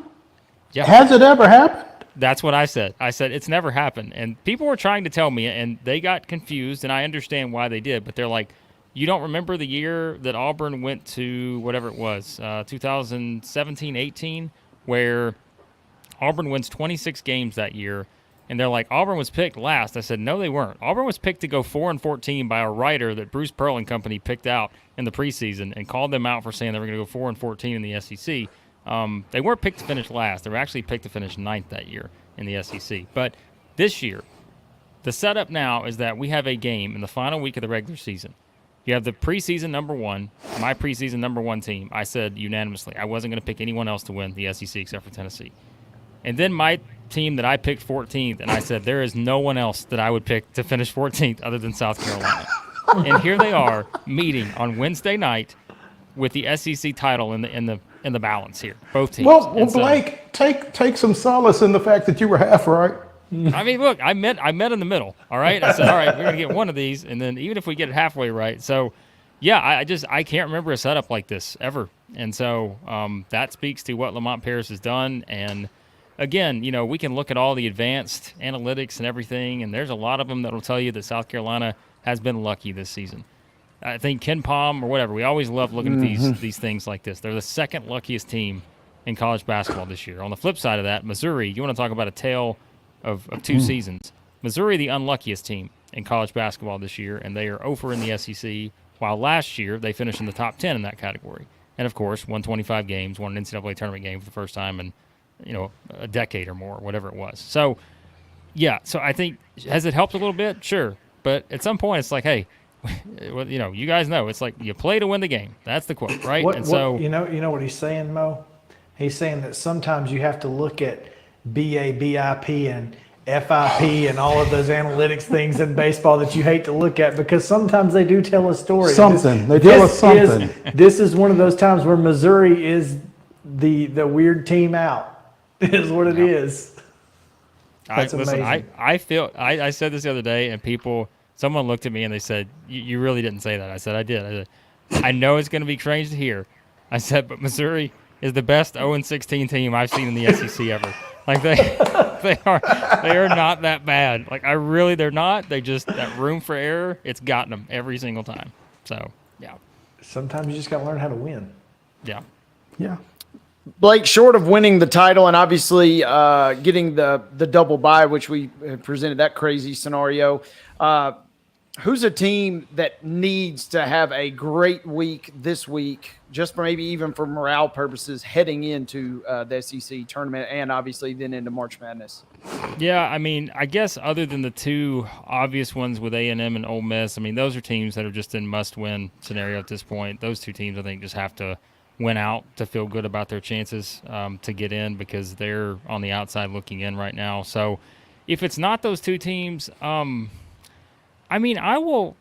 Yeah. Has it ever happened? That's what I said. I said, it's never happened. And people were trying to tell me, and they got confused, and I understand why they did, but they're like, you don't remember the year that Auburn went to whatever it was, 2017-18, where Auburn wins 26 games that year, and they're like, Auburn was picked last. I said, no, they weren't. Auburn was picked to go 4-14 by a writer that Bruce Pearl and company picked out in the preseason and called them out for saying they were going to go 4-14 in the SEC. They weren't picked to finish last. They were actually picked to finish 9th that year in the SEC. But this year, the setup now is that we have a game in the final week of the regular season. You have the preseason number 1, my preseason number 1 team. I said unanimously I wasn't going to pick anyone else to win the SEC except for Tennessee. And then my team that I picked 14th, and I said there is no one else that I would pick to finish 14th other than South Carolina. And here they are meeting on Wednesday night with the SEC title in the balance here, both teams. Well, Blake, take some solace in the fact that you were half right. I mean, look, I met in the middle. All right, I said, all right, we're gonna get one of these, and then even if we get it halfway right, so yeah, I can't remember a setup like this ever, and so that speaks to what Lamont Paris has done. And again, we can look at all the advanced analytics and everything, and there's a lot of them that will tell you that South Carolina has been lucky this season. I think Ken Palm or whatever, we always love looking at these things like this. They're the second luckiest team in college basketball this year. On the flip side of that, Missouri, you want to talk about a tale of 2 seasons. Missouri, the unluckiest team in college basketball this year, and they are 0 in the SEC, while last year they finished in the top 10 in that category. And, of course, won 25 games, won an NCAA tournament game for the first time in, a decade or more, whatever it was. So, yeah, so I think, has it helped a little bit? Sure. But at some point, it's like, hey, you guys know, it's like you play to win the game. That's the quote, right? You know what he's saying, Mo? He's saying that sometimes you have to look at BIP and FIP and all of those analytics things in baseball that you hate to look at because sometimes they do tell a story. They tell us something. This is one of those times where Missouri is the weird team out. Is what it is. That's amazing. Listen, I said this the other day, and someone looked at me and they said, you really didn't say that. I said, I did. I know it's going to be strange to hear. I said, but Missouri is the best 0-16 team I've seen in the SEC ever. Like they are not that bad. Like they're not. They just, that room for error, it's gotten them every single time. So, yeah. sometimes you just got to learn how to win. Yeah. Yeah. Blake, short of winning the title and obviously getting the double bye, which we presented that crazy scenario, who's a team that needs to have a great week this week, just for maybe even for morale purposes, heading into the SEC tournament and obviously then into March Madness? Yeah, I mean, I guess other than the two obvious ones with A&M and Ole Miss, I mean, those are teams that are just in must-win scenario at this point. Those two teams, I think, just have to win out to feel good about their chances to get in, because they're on the outside looking in right now. So if it's not those two teams, I mean, I will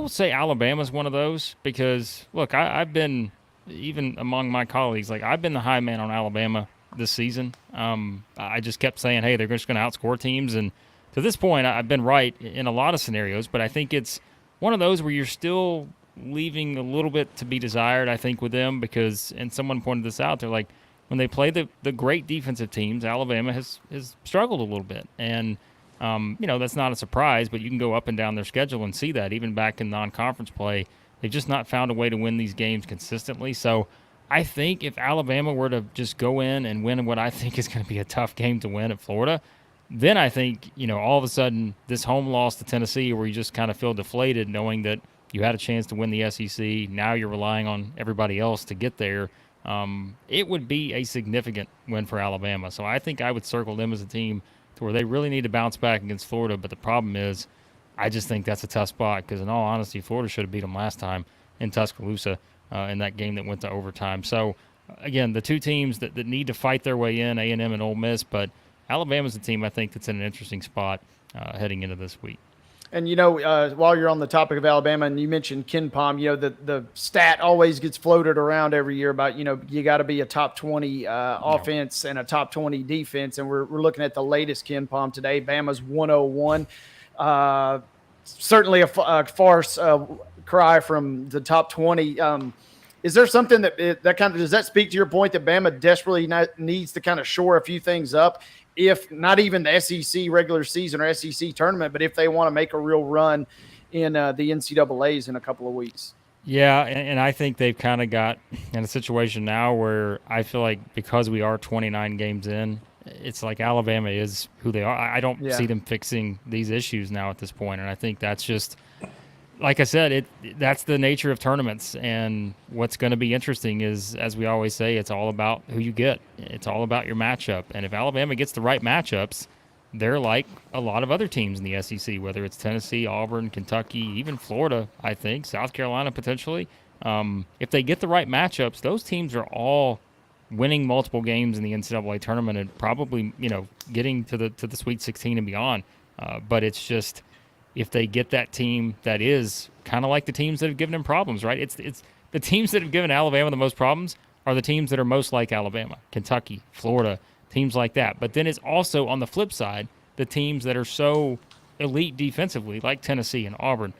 say Alabama's one of those, because, look, I've been, even among my colleagues, like, I've been the high man on Alabama this season. I just kept saying, hey, they're just going to outscore teams. And to this point, I've been right in a lot of scenarios, but I think it's one of those where you're still leaving a little bit to be desired, I think, with them, because, and someone pointed this out, they're like, when they play the great defensive teams, Alabama has struggled a little bit. And, you know, that's not a surprise, but you can go up and down their schedule and see that. Even back in non-conference play, they've just not found a way to win these games consistently. So I think if Alabama were to just go in and win what I think is going to be a tough game to win at Florida, then I think, you know, all of a sudden this home loss to Tennessee, where you just kind of feel deflated knowing that you had a chance to win the SEC, now you're relying on everybody else to get there, it would be a significant win for Alabama. So I think I would circle them as a team to where they really need to bounce back against Florida. But the problem is, I just think that's a tough spot, because in all honesty, Florida should have beat them last time in Tuscaloosa in that game that went to overtime. So, again, the two teams that need to fight their way in, A&M and Ole Miss, but Alabama's a team I think that's in an interesting spot heading into this week. And, you know, while you're on the topic of Alabama, and you mentioned KenPom, you know, the stat always gets floated around every year about, you know, you got to be a top 20 offense and a top 20 defense. And we're looking at the latest KenPom today. Bama's 101. Certainly a far cry from the top 20. Is there something that kind of, does that speak to your point that Bama desperately needs to kind of shore a few things up, if not even the SEC regular season or SEC tournament, but if they want to make a real run in the NCAAs in a couple of weeks? Yeah, and I think they've kind of got in a situation now where I feel like, because we are 29 games in, it's like Alabama is who they are. I don't see them fixing these issues now at this point, and I think that's just, like I said, that's the nature of tournaments. And what's going to be interesting is, as we always say, it's all about who you get. It's all about your matchup. And if Alabama gets the right matchups, they're like a lot of other teams in the SEC, whether it's Tennessee, Auburn, Kentucky, even Florida, I think, South Carolina potentially. If they get the right matchups, those teams are all winning multiple games in the NCAA tournament and probably, you know, getting to the Sweet 16 and beyond. But it's just, if they get that team that is kind of like the teams that have given them problems, right? It's the teams that have given Alabama the most problems are the teams that are most like Alabama, Kentucky, Florida, teams like that. But then it's also, on the flip side, the teams that are so elite defensively, like Tennessee and Auburn.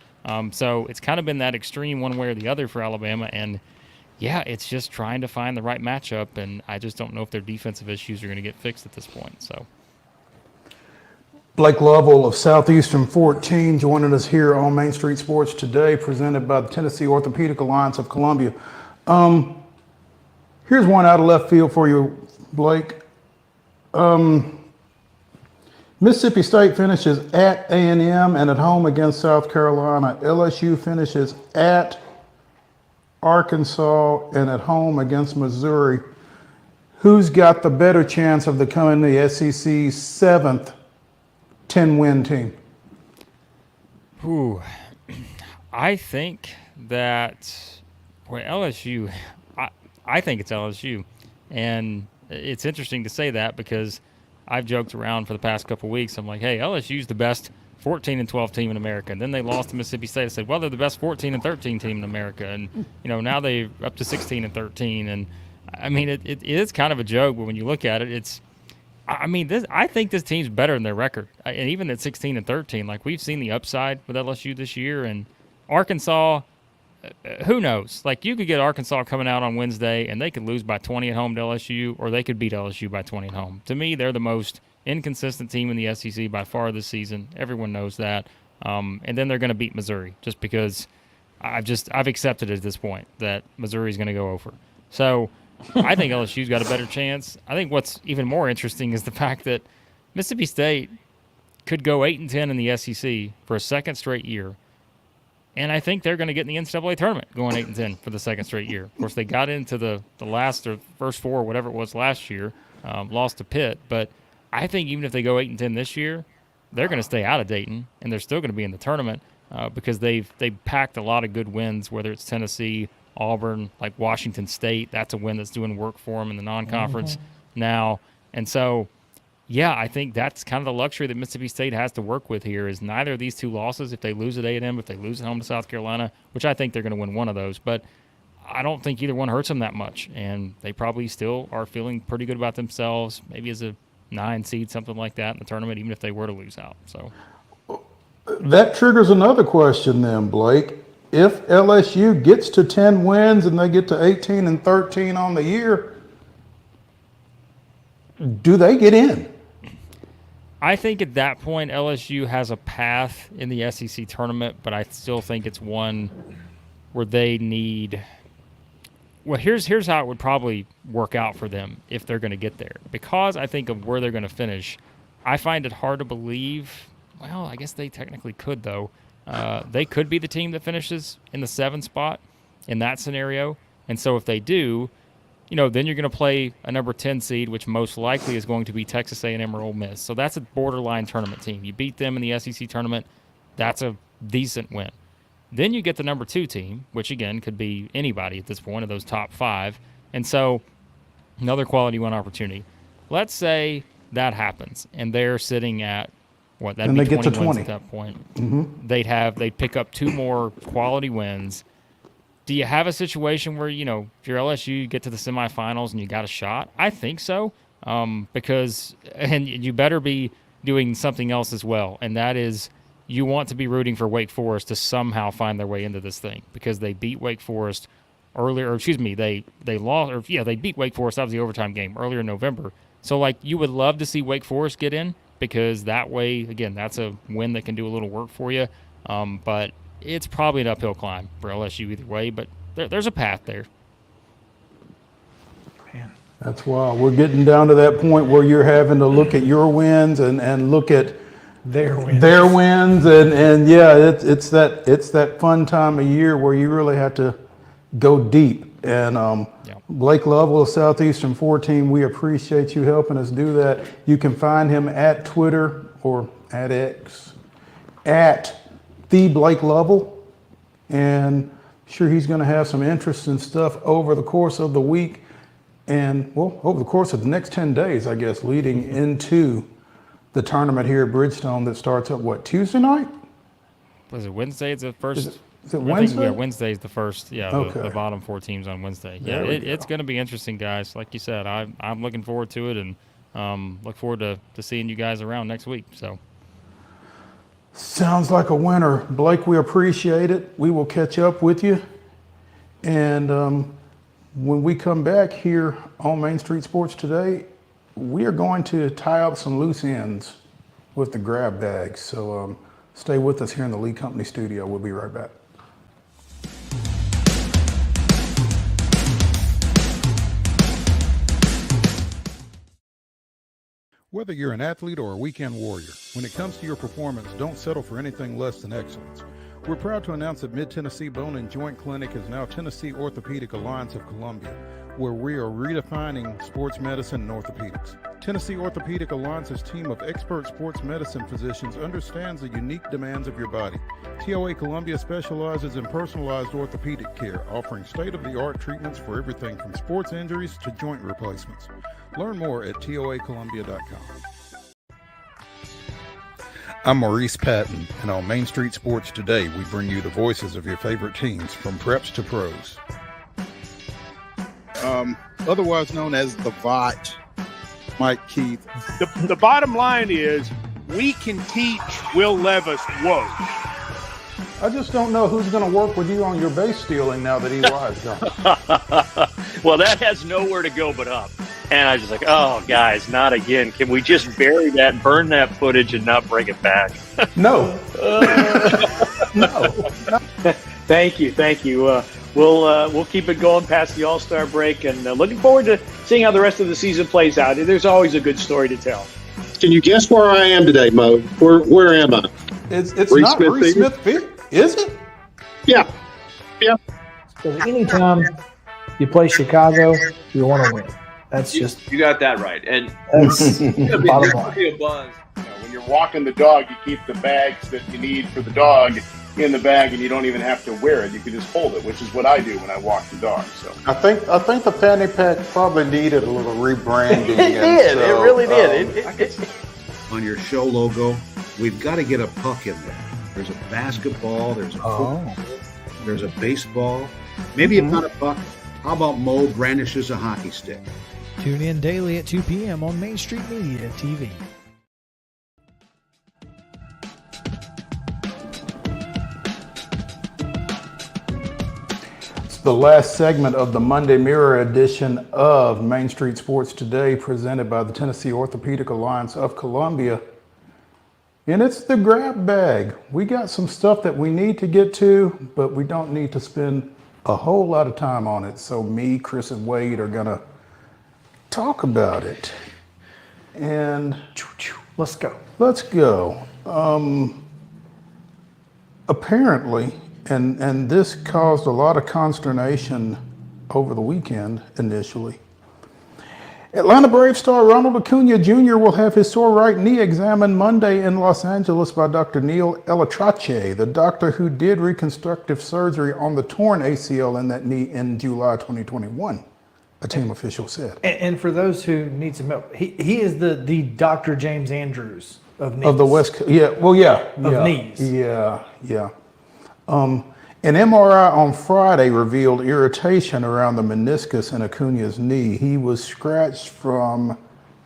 So it's kind of been that extreme one way or the other for Alabama. And, yeah, it's just trying to find the right matchup, and I just don't know if their defensive issues are going to get fixed at this point. So, Blake Lovell of Southeastern 14 joining us here on Main Street Sports today, presented by the Tennessee Orthopedic Alliance of Columbia. Here's one out of left field for you, Blake. Mississippi State finishes at A&M and at home against South Carolina. LSU finishes at Arkansas and at home against Missouri. Who's got the better chance of becoming the SEC's 7th 10-win team? Ooh, I think that, boy, LSU, I think it's LSU. And it's interesting to say that, because I've joked around for the past couple of weeks. I'm like, hey, LSU's the best 14 and 12 team in America. And then they lost to Mississippi State. I said, well, they're the best 14 and 13 team in America. And, you know, now they're up to 16 and 13. And, I mean, it is kind of a joke, but when you look at it, I think this team's better than their record. And even at 16 and 13, like, we've seen the upside with LSU this year. And Arkansas, who knows? Like, you could get Arkansas coming out on Wednesday, and they could lose by 20 at home to LSU, or they could beat LSU by 20 at home. To me, they're the most inconsistent team in the SEC by far this season. Everyone knows that. And then they're going to beat Missouri, just because I've accepted it at this point that Missouri's going to go over. So I think LSU's got a better chance. I think what's even more interesting is the fact that Mississippi State could go 8-10 in the SEC for a second straight year. And I think they're going to get in the NCAA tournament going 8-10 for the second straight year. Of course, they got into the last or first four, whatever it was last year, lost to Pitt. But I think even if they go 8-10 this year, they're going to stay out of Dayton, and they're still going to be in the tournament because they've packed a lot of good wins, whether it's Tennessee, Auburn, like Washington State. That's a win that's doing work for them in the non-conference now. And so, yeah, I think that's kind of the luxury that Mississippi State has to work with here is neither of these two losses, if they lose at A&M, if they lose at home to South Carolina, which I think they're going to win one of those, but I don't think either one hurts them that much, and they probably still are feeling pretty good about themselves, maybe as a 9 seed, something like that in the tournament, even if they were to lose out. So that triggers another question then, Blake. If LSU gets to 10 wins and they get to 18-13 on the year, do they get in? I think at that point LSU has a path in the SEC tournament, but I still think it's one where they need – well, here's how it would probably work out for them if they're going to get there. Because I think of where they're going to finish, I find it hard to believe – well, I guess they technically could, though. They could be the team that finishes in the 7 spot in that scenario. And so if they do – then you're going to play a number 10 seed, which most likely is going to be Texas A&M or Ole Miss. So that's a borderline tournament team. You beat them in the SEC tournament, that's a decent win. Then you get the number 2 team, which again could be anybody at this point of those top 5. And so another quality win opportunity. Let's say that happens, and they're sitting at what? That'd be 20 wins at that point. Mm-hmm. They'd pick up 2 more quality wins. Do you have a situation where, if you're LSU, you get to the semifinals and you got a shot? I think so, because you better be doing something else as well, and that is you want to be rooting for Wake Forest to somehow find their way into this thing because they beat Wake Forest earlier, they beat Wake Forest. That was the overtime game earlier in November. So, you would love to see Wake Forest get in because that way, again, that's a win that can do a little work for you, but it's probably an uphill climb for LSU either way, but there's a path there. Man, that's wild. We're getting down to that point where you're having to look at your wins and look at their wins, and yeah, it's that fun time of year where you really have to go deep. And Blake Lovell of Southeastern 14, we appreciate you helping us do that. You can find him at Twitter or at X at the Blake Lovell, and sure he's going to have some interesting stuff over the course of the week and, over the course of the next 10 days, I guess, leading into the tournament here at Bridgestone that starts up, Tuesday night? Was it Wednesday? It's the first. Is it Wednesday? Wednesday is the first. Yeah, okay. The bottom 4 teams on Wednesday. Yeah, it's going to be interesting, guys. Like you said, I'm looking forward to it and look forward to seeing you guys around next week. So. Sounds like a winner. Blake, we appreciate it. We will catch up with you. And when we come back here on Main Street Sports Today, we are going to tie up some loose ends with the grab bags. So stay with us here in the Lee Company studio. We'll be right back. Whether you're an athlete or a weekend warrior, when it comes to your performance, don't settle for anything less than excellence. We're proud to announce that Mid-Tennessee Bone and Joint Clinic is now Tennessee Orthopedic Alliance of Columbia, where we are redefining sports medicine and orthopedics. Tennessee Orthopedic Alliance's team of expert sports medicine physicians understands the unique demands of your body. TOA Columbia specializes in personalized orthopedic care, offering state-of-the-art treatments for everything from sports injuries to joint replacements. Learn more at toacolumbia.com. I'm Maurice Patton, and on Main Street Sports Today, we bring you the voices of your favorite teams from preps to pros. Otherwise known as the VOT, Mike Keith. The bottom line is we can teach Will Levis woke. I just don't know who's going to work with you on your base stealing now that EY's gone. Well, that has nowhere to go but up. And I was just like, oh, guys, not again. Can we just bury that, burn that footage, and not bring it back? No. No. Thank you. We'll keep it going past the All-Star break, and looking forward to seeing how the rest of the season plays out. There's always a good story to tell. Can you guess where I am today, Mo? Where am I? It's not Reese Smith Field, is it? Yeah. Anytime you play Chicago, you want to win. That's just you got that right, and that's bottom line. Be a buzz. When you're walking the dog, you keep the bags that you need for the dog in the bag, and you don't even have to wear it. You can just hold it, which is what I do when I walk the dog. So I think the fanny pack probably needed a little rebranding. It really did. On your show logo, we've got to get a puck in there. There's a basketball, there's a football, there's a baseball. Maybe if not a puck, how about Mo brandishes a hockey stick? Tune in daily at 2 p.m. on Main Street Media TV. It's the last segment of the Monday Mirror edition of Main Street Sports Today, presented by the Tennessee Orthopedic Alliance of Columbia. And it's the grab bag. We got some stuff that we need to get to, but we don't need to spend a whole lot of time on it. So me, Chris, and Wade are gonna talk about it. And let's go. Apparently, and this caused a lot of consternation over the weekend initially. Atlanta Braves star Ronald Acuna Jr. will have his sore right knee examined Monday in Los Angeles by Dr. Neil Elatrache, the doctor who did reconstructive surgery on the torn ACL in that knee in July 2021, a team official said. And for those who need some help, he is the Dr. James Andrews of knees. Of the West Coast, of knees. Yeah. An MRI on Friday revealed irritation around the meniscus in Acuna's knee. He was scratched from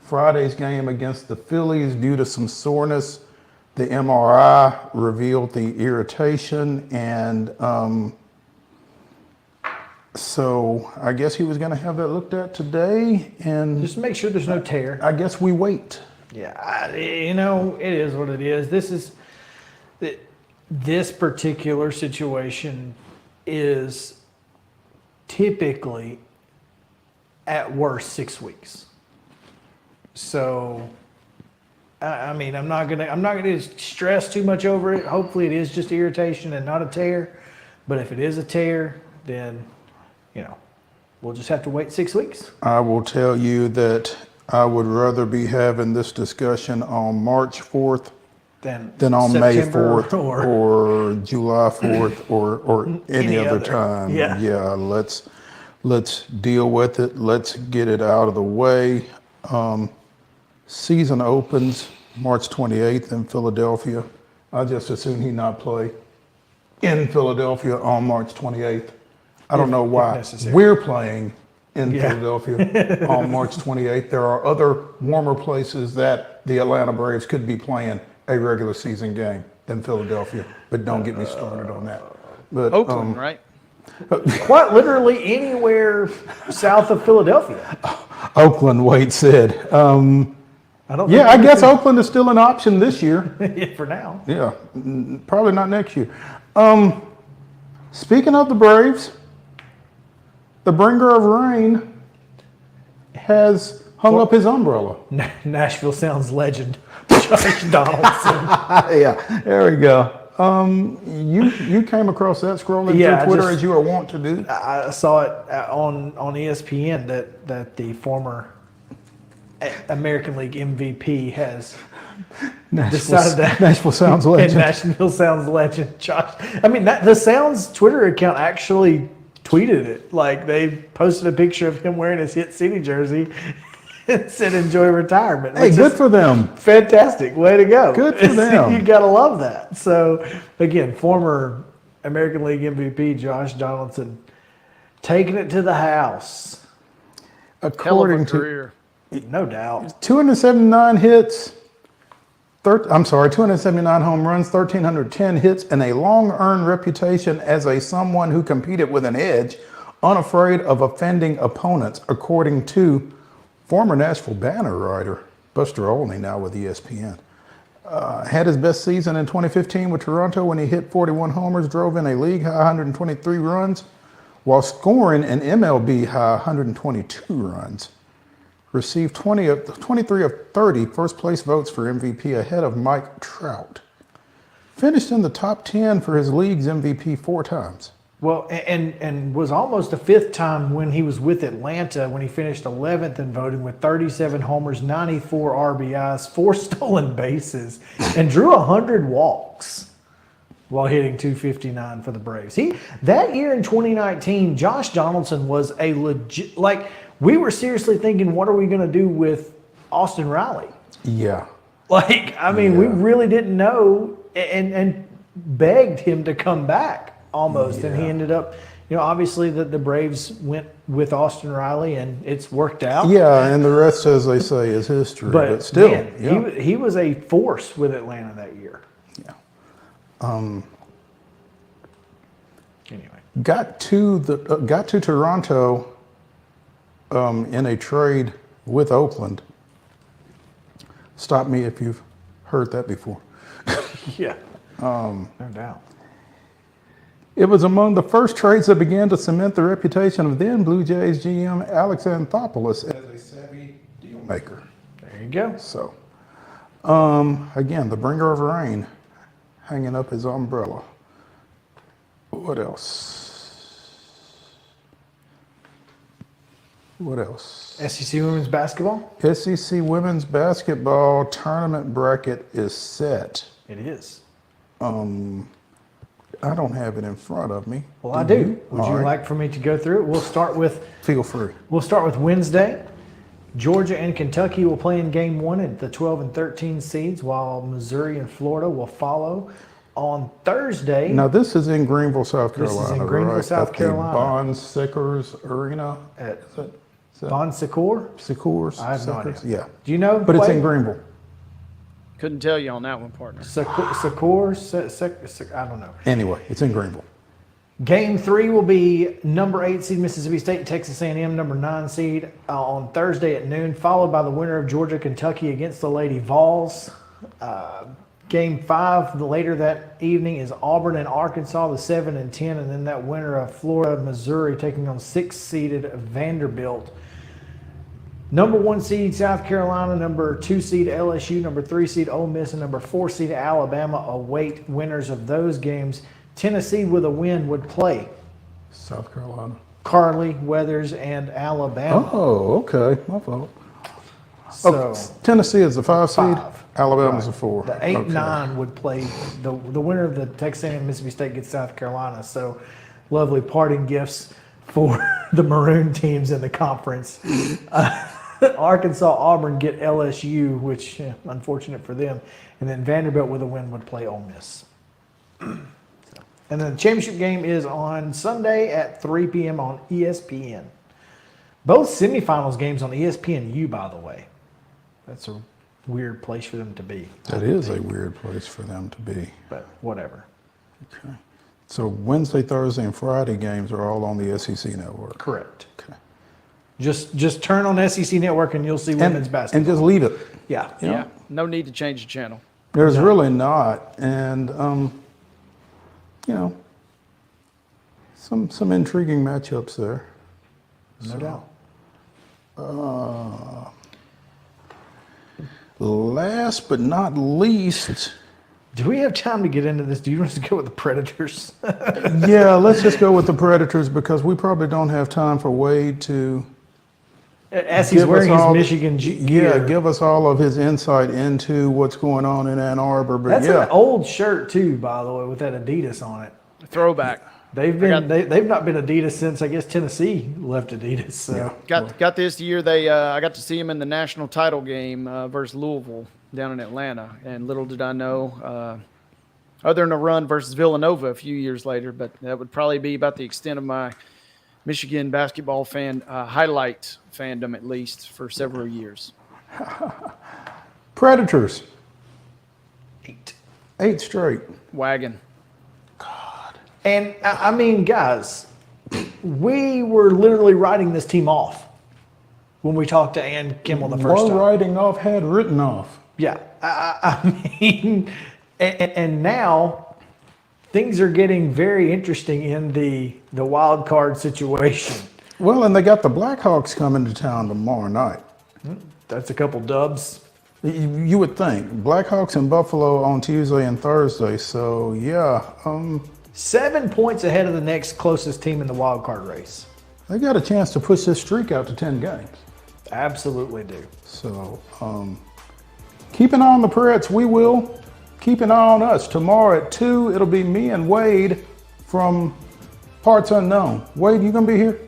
Friday's game against the Phillies due to some soreness. The MRI revealed the irritation, and so I guess he was going to have that looked at today. And just make sure there's no tear. I guess we wait. Yeah, it is what it is. This particular situation is typically at worst 6 weeks. So, I mean, I'm not gonna stress too much over it. Hopefully, it is just irritation and not a tear. But if it is a tear, then we'll just have to wait 6 weeks. I will tell you that I would rather be having this discussion on March 4th than on May 4th or July 4th or any other time. Yeah, let's deal with it. Let's get it out of the way. Season opens March 28th in Philadelphia. I just assume he not play in Philadelphia on March 28th. I don't know why we're playing in Philadelphia on March 28th. There are other warmer places that the Atlanta Braves could be playing a regular season game in Philadelphia, but don't get me started on that. But Oakland, right? Quite literally anywhere south of Philadelphia. Oakland, Wade said. I guess Oakland is still an option this year. For now. Yeah, probably not next year. Speaking of the Braves, the bringer of rain has hung up his umbrella. Nashville Sounds legend, Josh Donaldson. Yeah, there we go. You came across that scrolling through Twitter as you are wont to do. I saw it on ESPN that the former American League MVP has decided that Nashville Sounds legend. Nashville Sounds legend, Josh. I mean, the Sounds Twitter account actually tweeted it. Like, they posted a picture of him wearing his Hit City jersey and said, "Enjoy retirement." Hey, good for them. Fantastic. Way to go. Good for them. You got to love that. So, again, former American League MVP Josh Donaldson taking it to the house. According to career. No doubt. 279 hits, 279 home runs, 1,310 hits, and a long-earned reputation as someone who competed with an edge, unafraid of offending opponents, according to former Nashville Banner writer Buster Olney, now with ESPN. Had his best season in 2015 with Toronto when he hit 41 homers, drove in a league high 123 runs, while scoring an MLB high 122 runs. Received 23 of 30 first place votes for MVP ahead of Mike Trout. Finished in the top 10 for his league's MVP 4 times. Well, and was almost the 5th time when he was with Atlanta when he finished 11th in voting with 37 homers, 94 RBIs, 4 stolen bases, and drew 100 walks while hitting 259 for the Braves. That year in 2019, Josh Donaldson was a legit, like, we were seriously thinking, what are we going to do with Austin Riley? Yeah. Like, I mean, we really didn't know and begged him to come back. Almost, and he ended up, obviously the Braves went with Austin Riley, and it's worked out. Yeah, and the rest, as they say, is history. But still, man, he was a force with Atlanta that year. Yeah. Anyway, got to Toronto in a trade with Oakland. Stop me if you've heard that before. Yeah. No doubt. It was among the first trades that began to cement the reputation of then Blue Jays GM Alex Anthopoulos as a savvy deal maker. There you go. So, again, the bringer of rain, hanging up his umbrella. What else? What else? SEC women's basketball? SEC women's basketball tournament bracket is set. It is. I don't have it in front of me. Well, I do. Would you like for me to go through it? We'll start with. Feel free. We'll start with Wednesday. Georgia and Kentucky will play in game 1 at the 12 and 13 seeds, while Missouri and Florida will follow. On Thursday. Now, this is in Greenville, South Carolina. This is in Greenville, right? South At Carolina. The Bon-Secours Arena. Bon-Secours? Secours. I have no idea. Yeah. Do you know? But it's in Greenville. Couldn't tell you on that one, partner. Secours? I don't know. Anyway, it's in Greenville. Game 3 will be number 8 seed Mississippi State, Texas A&M, number 9 seed on Thursday at noon, followed by the winner of Georgia, Kentucky against the Lady Vols. Game 5 later that evening is Auburn and Arkansas, the 7 and 10, and then that winner of Florida, Missouri, taking on 6-seeded Vanderbilt. Number 1 seed South Carolina, number 2 seed LSU, number 3 seed Ole Miss, and number 4 seed Alabama await winners of those games. Tennessee with a win would play South Carolina, Carly, Weathers, and Alabama. Oh, okay. My fault. So Tennessee is the 5 seed. Alabama's a 4. The 8-9 would play the winner of the Texas A&M Mississippi State gets South Carolina. So lovely parting gifts for the Maroon teams in the conference. Arkansas, Auburn get LSU, which unfortunate for them, and then Vanderbilt with a win would play Ole Miss. And then the championship game is on Sunday at 3 p.m. on ESPN. Both semifinals games on ESPNU, by the way. That's a weird place for them to be. That is a weird place for them to be. But whatever. Okay. So Wednesday, Thursday, and Friday games are all on the SEC network. Correct. Okay. Just turn on SEC network and you'll see women's basketball. And just leave it. Yeah. Yeah. No need to change the channel. There's really not. And, some intriguing matchups there. No doubt. Last but not least. Do we have time to get into this? Do you want us to go with the Predators? Yeah, let's just go with the Predators because we probably don't have time for Wade to. As he's wearing his Michigan gear. Yeah, give us all of his insight into what's going on in Ann Arbor. But That's an old shirt too, by the way, with that Adidas on it. Throwback. They've not been Adidas since I guess Tennessee left Adidas. So. Got this year. I got to see him in the national title game versus Louisville down in Atlanta, and little did I know, other than a run versus Villanova a few years later, but that would probably be about the extent of my Michigan basketball highlight fandom, at least for several years. Predators. 8 straight. Wagon. And I mean, guys, we were literally writing this team off when we talked to Ann Kimmel the first time. Writing off had written off. Yeah, I mean, and now things are getting very interesting in the wild card situation. Well, and they got the Blackhawks coming to town tomorrow night. That's a couple dubs. You would think. Blackhawks in Buffalo on Tuesday and Thursday. So, yeah. 7 points ahead of the next closest team in the wild card race. They got a chance to push this streak out to 10 games. Absolutely do. So, keep an eye on the Preds. We will. Keep an eye on us. Tomorrow at 2, it'll be me and Wade from Parts Unknown. Wade, you going to be here?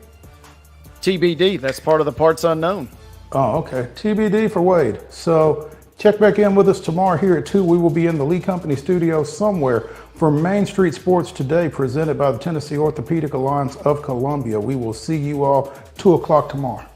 TBD. That's part of the Parts Unknown. Oh, okay. TBD for Wade. So check back in with us tomorrow here at 2. We will be in the Lee Company studio somewhere for Main Street Sports Today, presented by the Tennessee Orthopedic Alliance of Columbia. We will see you all 2 o'clock tomorrow.